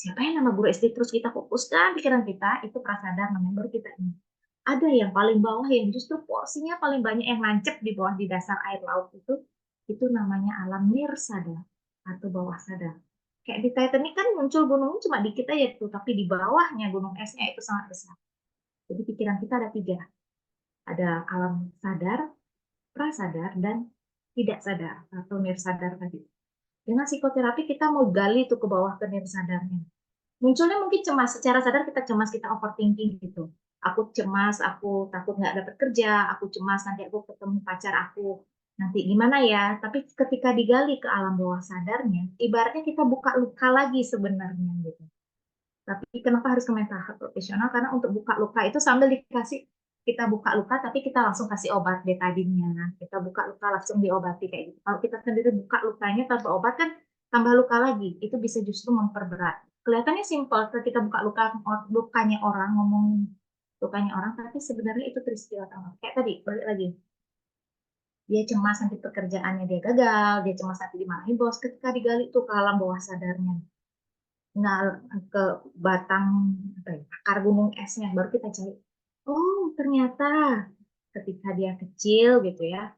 siapa yang nama guru SD, terus kita fokuskan pikiran kita, itu prasadar namanya, baru kita ingat. Ada yang paling bawah yang justru porsinya paling banyak yang nancep di bawah di dasar air laut itu namanya alam nirsadar atau bawah sadar. Kayak di Titanic kan muncul gunungnya cuma dikit aja tuh, tapi di bawahnya gunung esnya itu sangat besar. Jadi pikiran kita ada tiga, ada alam sadar, prasadar, dan tidak sadar atau nirsadar tadi. Dengan psikoterapi kita mau gali tuh ke bawah ke nirsadarnya. Munculnya mungkin cemas, secara sadar kita cemas, kita overthinking gitu. Aku cemas, aku takut nggak dapat kerja, aku cemas nanti aku ketemu pacar aku, nanti gimana ya. Tapi ketika digali ke alam bawah sadarnya, ibaratnya kita buka luka lagi sebenarnya gitu. Tapi kenapa harus ke mental health profesional? Karena untuk buka luka itu sambil dikasih, kita buka luka tapi kita langsung kasih obat betadinnya. Kita buka luka langsung diobati kayak gitu. Kalau kita sendiri buka lukanya tanpa obat kan tambah luka lagi. Itu bisa justru memperberat. Kelihatannya simpel ketika buka lukanya orang, ngomong lukanya orang, tapi sebenarnya itu peristiwa utama. Kayak tadi, balik lagi. Dia cemas nanti pekerjaannya dia gagal, dia cemas nanti dimarahin bos. Ketika digali tuh ke alam bawah sadarnya, ngal ke batang apa ya, akar gunung esnya, baru kita cari, oh ternyata ketika dia kecil gitu ya,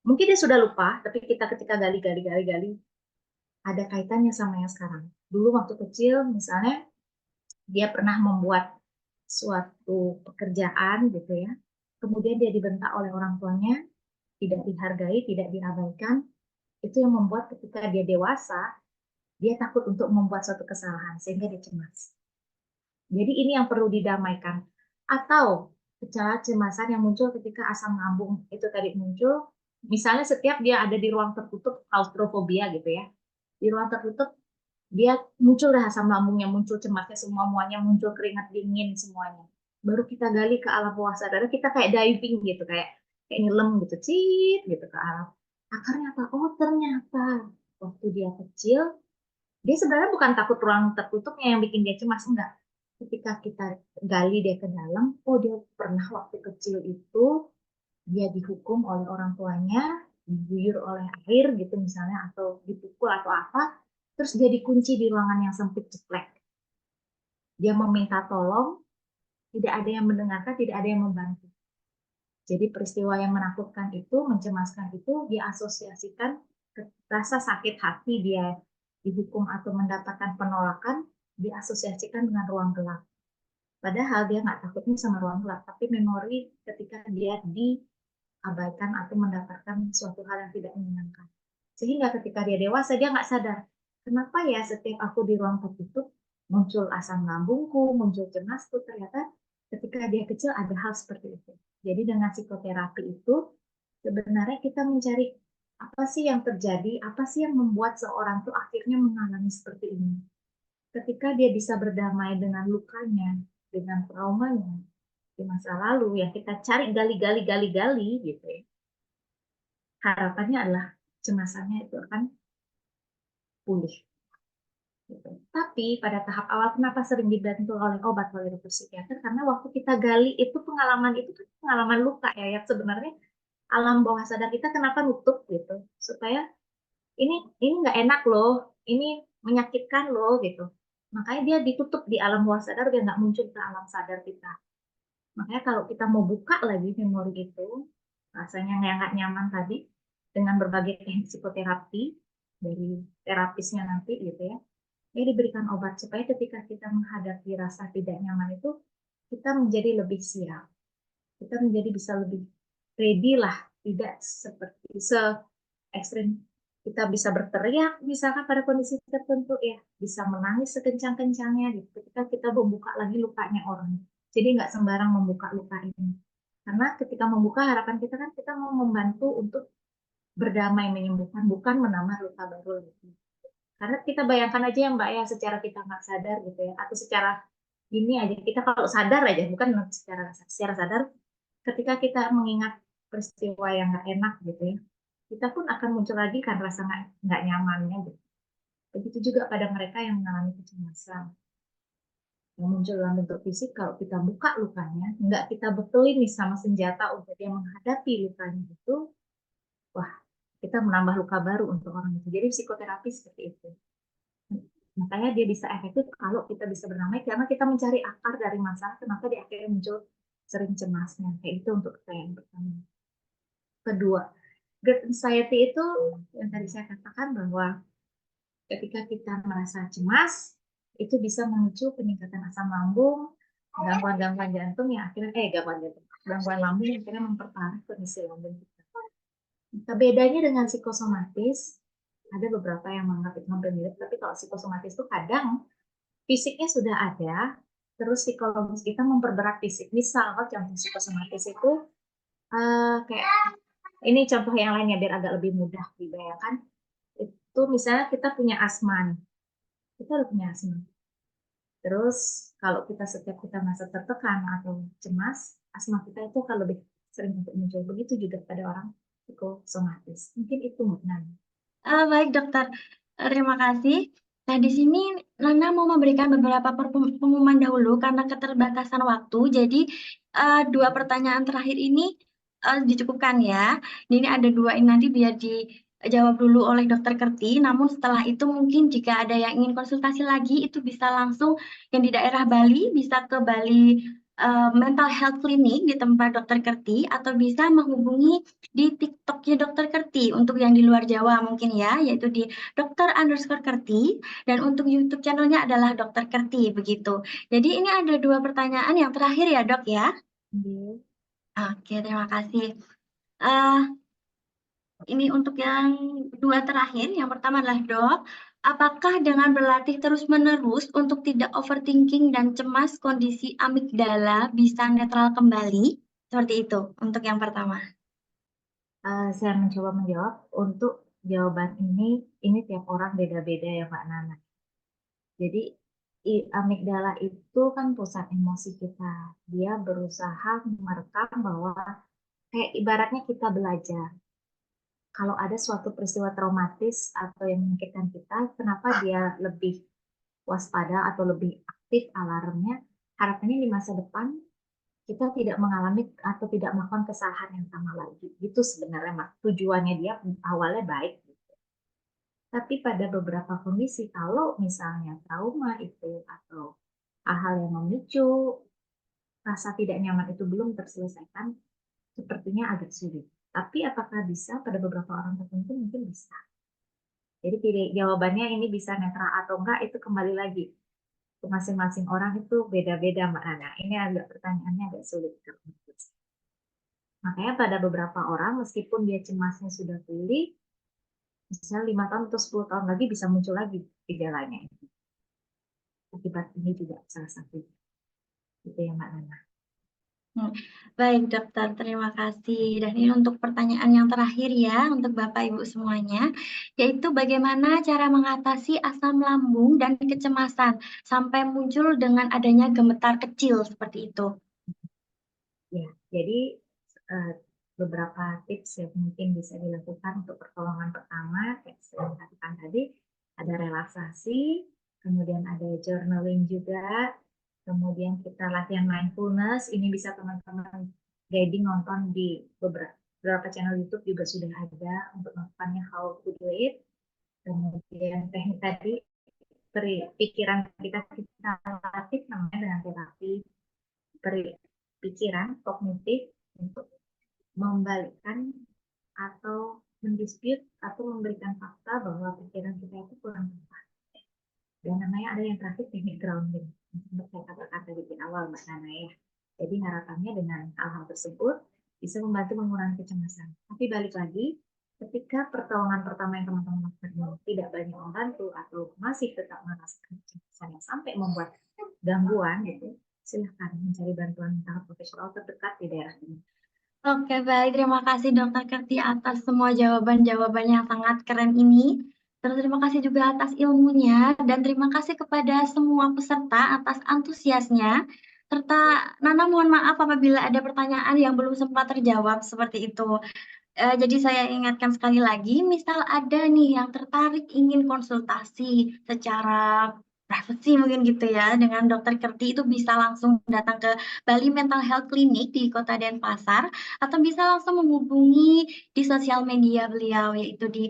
mungkin dia sudah lupa, tapi kita ketika gali ada kaitannya sama yang sekarang. Dulu waktu kecil misalnya dia pernah membuat suatu pekerjaan gitu ya, kemudian dia dibentak oleh orang tuanya, tidak dihargai, tidak diabaikan, itu yang membuat ketika dia dewasa dia takut untuk membuat suatu kesalahan sehingga dia cemas. Jadi ini yang perlu didamaikan. Atau kecemasan yang muncul ketika asam lambung itu tadi muncul, misalnya setiap dia ada di ruang tertutup, klaustrofobia gitu ya. Di ruang tertutup dia muncul dah asam lambungnya, muncul cemasnya semuanya, muncul keringat dingin semuanya. Baru kita gali ke alam bawah sadar, kita kayak diving gitu, kayak nyelam gitu, cit gitu ke alam. Akarnya apa? Oh ternyata waktu dia kecil, dia sebenarnya bukan takut ruang tertutupnya yang bikin dia cemas, enggak. Ketika kita gali dia ke dalam, oh dia pernah waktu kecil itu dia dihukum oleh orang tuanya, diguyur oleh air gitu misalnya, atau dipukul atau apa, terus dia dikunci di ruangan yang sempit ceplek. Dia meminta tolong, tidak ada yang mendengarkan, tidak ada yang membantu. Jadi peristiwa yang menakutkan itu, mencemaskan itu, diasosiasikan ke rasa sakit hati dia dihukum atau mendapatkan penolakan, diasosiasikan dengan ruang gelap. Padahal dia nggak takutnya sama ruang gelap, tapi memori ketika dia diabaikan atau mendapatkan suatu hal yang tidak menyenangkan. Sehingga ketika dia dewasa, dia nggak sadar, kenapa ya setiap aku di ruang tertutup, muncul asam lambungku, muncul cemasku, ternyata ketika dia kecil ada hal seperti itu. Jadi dengan psikoterapi itu, sebenarnya kita mencari apa sih yang terjadi, apa sih yang membuat seorang tuh akhirnya mengalami seperti ini. Ketika dia bisa berdamai dengan lukanya, dengan traumanya di masa lalu yang kita cari gali-gali gitu ya. Harapannya adalah cemasannya itu akan pulih. Gitu. Tapi pada tahap awal kenapa sering dibantu oleh obat oleh dokter psikiater? Karena waktu kita gali itu pengalaman itu kan pengalaman luka ya, yang sebenarnya alam bawah sadar kita kenapa nutup gitu supaya ini nggak enak loh, ini menyakitkan loh gitu. Makanya dia ditutup di alam bawah sadar biar nggak muncul ke alam sadar kita. Makanya kalau kita mau buka lagi memori itu, rasanya yang nggak nyaman tadi, dengan berbagai teknik psikoterapi dari terapisnya nanti gitu ya, ini diberikan obat supaya ketika kita menghadapi rasa tidak nyaman itu, kita menjadi lebih siap. Kita menjadi bisa lebih ready lah, tidak seperti se ekstrim kita bisa berteriak misalkan pada kondisi tertentu ya, bisa menangis sekencang-kencangnya gitu ketika kita membuka lagi lukanya orang. Jadi nggak sembarang membuka luka ini. Karena ketika membuka, harapan kita kan kita mau membantu untuk berdamai, menyembuhkan, bukan menambah luka baru lagi. Karena kita bayangkan aja ya Mbak ya, secara kita nggak sadar gitu ya, atau secara ini aja, kita kalau sadar aja, bukan secara sadar, ketika kita mengingat peristiwa yang nggak enak gitu ya, kita pun akan muncul lagi kan rasa nggak nyamannya gitu. Begitu juga pada mereka yang mengalami kecemasan yang muncul dalam bentuk fisik, kalau kita buka lukanya, nggak kita betulin nih sama senjata untuk dia menghadapi lukanya itu, wah kita menambah luka baru untuk orang itu. Jadi psikoterapi seperti itu. Maka Makanya dia bisa efektif kalau kita bisa berdamai karena kita mencari akar dari masalah kenapa dia akhirnya muncul sering cemasnya. Kayak itu untuk pertanyaan pertama. Kedua, GERD anxiety itu yang tadi saya katakan bahwa ketika kita merasa cemas, itu bisa memicu peningkatan asam lambung, gangguan-gangguan jantung yang akhirnya gangguan lambung yang akhirnya memperparah kondisi lambung kita. Nah, bedanya dengan psikosomatis, ada beberapa yang menganggap itu hampir mirip, tapi kalau psikosomatis itu kadang fisiknya sudah ada, terus psikologis kita memperberat fisik. Misal, contoh psikosomatis itu kayak ini contoh yang lainnya biar agak lebih mudah dibayangkan. Itu misalnya kita punya asma, kita udah punya asma. Terus kalau setiap kita merasa tertekan atau cemas, asma kita itu akan lebih sering untuk muncul. Begitu juga pada orang psikosomatis. Mungkin itu Mbak.
Baik dokter, terima kasih. Nah di sini Nana mau memberikan beberapa pengumuman dahulu karena keterbatasan waktu. Jadi dua pertanyaan terakhir ini dicukupkan ya. Ini ada dua ini nanti biar dijawab dulu oleh dokter Kerti. Namun setelah itu mungkin jika ada yang ingin konsultasi lagi itu bisa langsung yang di daerah Bali bisa ke Bali Mental Health Clinic di tempat dokter Kerti atau bisa menghubungi di TikToknya dokter Kerti untuk yang di luar Jawa mungkin ya, yaitu di dokter_Kerti dan untuk YouTube channelnya adalah dokter Kerti begitu. Jadi ini ada dua pertanyaan yang terakhir ya dok ya. Oke, terima kasih. Ini untuk yang dua terakhir, yang pertama adalah dok, apakah dengan berlatih terus-menerus untuk tidak overthinking dan cemas kondisi amigdala bisa netral kembali? Seperti itu untuk yang pertama.
Saya mencoba menjawab untuk jawaban ini tiap orang beda-beda ya Mbak Nana. Jadi amigdala itu kan pusat emosi kita. Dia berusaha merekam bahwa kayak ibaratnya kita belajar. Kalau ada suatu peristiwa traumatis atau yang menyakitkan kita, kenapa dia lebih waspada atau lebih aktif alarmnya? Harapannya di masa depan kita tidak mengalami atau tidak melakukan kesalahan yang sama lagi. Itu sebenarnya tujuannya dia awalnya baik. Tapi pada beberapa kondisi, kalau misalnya trauma itu atau hal-hal yang memicu rasa tidak nyaman itu belum terselesaikan, sepertinya agak sulit. Tapi apakah bisa pada beberapa orang tertentu? Mungkin bisa. Jadi jawabannya ini bisa netral atau enggak itu kembali lagi ke masing-masing orang itu beda-beda Mbak Ana. Ini agak pertanyaannya agak sulit. Makanya pada beberapa orang meskipun dia cemasnya sudah pulih, misalnya 5 tahun atau 10 tahun lagi bisa muncul lagi gejalanya. Akibat ini juga salah satu. Itu ya Mbak Nana.
Baik dokter, terima kasih. Dan ini untuk pertanyaan yang terakhir ya untuk Bapak Ibu semuanya, yaitu bagaimana cara mengatasi asam lambung dan kecemasan sampai muncul dengan adanya gemetar kecil seperti itu.
Ya, jadi beberapa tips yang mungkin bisa dilakukan untuk pertolongan pertama, kayak saya katakan tadi, ada relaksasi, kemudian ada journaling juga, kemudian kita latihan mindfulness, ini bisa teman-teman guiding nonton di beberapa channel YouTube juga sudah ada untuk melakukannya how to do it, kemudian teknik tadi, pikiran kita latih namanya dengan terapi pikiran kognitif untuk membalikkan atau mendispute atau memberikan fakta bahwa pikiran kita itu kurang tepat. Dan namanya ada yang terakhir teknik grounding. Untuk saya katakan tadi di awal Mbak Nana ya. Jadi harapannya dengan hal-hal tersebut bisa membantu mengurangi kecemasan. Tapi balik lagi, ketika pertolongan pertama yang teman-teman lakukan tidak banyak membantu atau masih tetap merasakan kecemasan yang sampai membuat gangguan gitu, silahkan mencari bantuan tahap profesional terdekat di daerah ini.
Oke, baik. Terima kasih Dokter Kerti atas semua jawaban-jawaban yang sangat keren ini. Terus terima kasih juga atas ilmunya dan terima kasih kepada semua peserta atas antusiasnya. Serta Nana mohon maaf apabila ada pertanyaan yang belum sempat terjawab seperti itu. Jadi saya ingatkan sekali lagi, misal ada nih yang tertarik ingin konsultasi secara privacy mungkin gitu ya dengan dokter Kerti itu bisa langsung datang ke Bali Mental Health Clinic di Kota Denpasar atau bisa langsung menghubungi di sosial media beliau yaitu di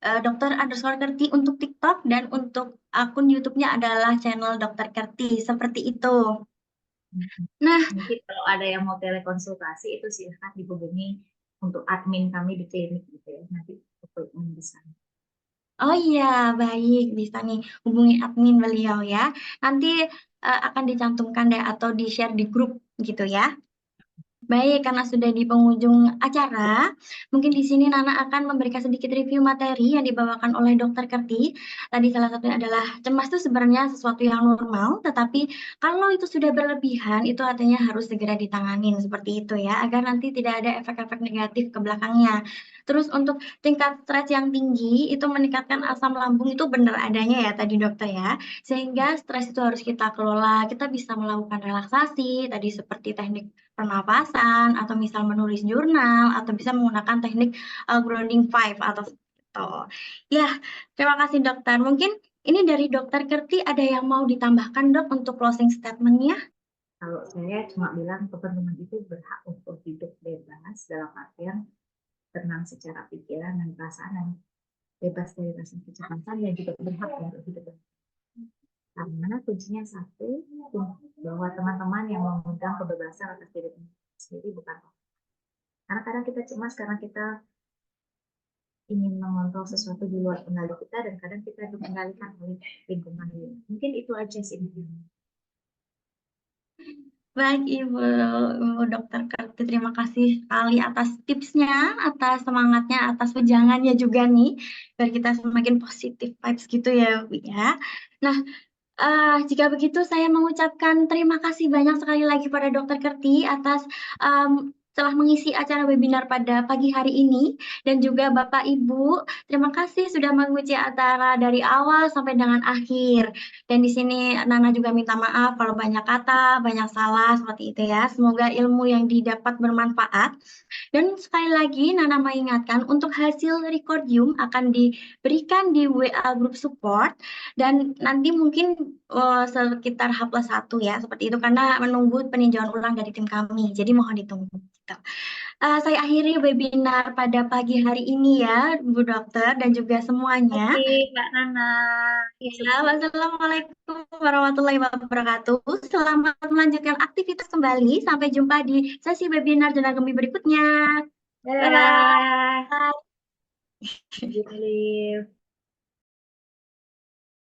Dokter_Kerti untuk TikTok, dan untuk akun YouTube-nya adalah channel Dokter Kerti, seperti itu. Nah,
Mungkin kalau ada yang mau telekonsultasi itu silahkan dihubungi untuk admin kami di klinik gitu ya. Nanti appointment di sana.
oh iya, baik, bisa nih hubungi admin beliau ya. Nanti akan dicantumkan deh atau di-share di grup gitu ya. Baik, karena sudah di penghujung acara, mungkin di sini Nana akan memberikan sedikit review materi yang dibawakan oleh Dokter Kerti. Tadi salah satunya adalah cemas itu sebenarnya sesuatu yang normal, tetapi kalau itu sudah berlebihan, itu artinya harus segera ditanganin seperti itu ya, agar nanti tidak ada efek-efek negatif ke belakangnya. Terus untuk tingkat stres yang tinggi, itu meningkatkan asam lambung itu benar adanya ya tadi dokter ya, sehingga stres itu harus kita kelola. Kita bisa melakukan relaksasi, tadi seperti teknik pernapasan, atau misal menulis jurnal, atau bisa menggunakan teknik grounding five atau gitu. Ya, terima kasih dokter. Mungkin ini dari Dokter Kerti ada yang mau ditambahkan dok untuk closing statement-nya?
Kalau saya cuma bilang teman-teman itu berhak untuk hidup bebas dalam artian tenang secara pikiran dan perasaan dan bebas dari rasa kecemasan dan juga berhak untuk hidup bebas. Karena kuncinya satu, bahwa teman-teman yang memegang kebebasan atas diri sendiri bukan orang. Karena kadang kita cemas karena kita ingin mengontrol sesuatu di luar kendali kita dan kadang kita dikendalikan oleh lingkungan ini. Mungkin itu aja sih.
Baik Ibu Dokter Kerti, terima kasih sekali atas tipsnya, atas semangatnya, atas wejangannya juga nih, biar kita semakin positif vibes gitu ya Bu ya. Nah, jika begitu saya mengucapkan terima kasih banyak sekali lagi pada Dokter Kerti atas telah mengisi acara webinar pada pagi hari ini, dan juga Bapak Ibu, terima kasih sudah mengikuti acara dari awal sampai dengan akhir. Dan di sini Nana juga minta maaf kalau banyak kata, banyak salah seperti itu ya. Semoga ilmu yang didapat bermanfaat. Dan sekali lagi Nana mengingatkan untuk hasil recordium akan diberikan di WA group support, dan nanti mungkin sekitar H+1 ya, seperti itu, karena menunggu peninjauan ulang dari tim kami. Jadi mohon ditunggu. Gitu. Saya akhiri webinar pada pagi hari ini ya, Bu Dokter dan juga semuanya.
Oke, Mbak Nana.
Ya, wassalamualaikum warahmatullahi wabarakatuh. Selamat melanjutkan aktivitas kembali. Sampai jumpa di sesi webinar Jurnal Gemi berikutnya.
Dadah.
Bye-bye.
Live.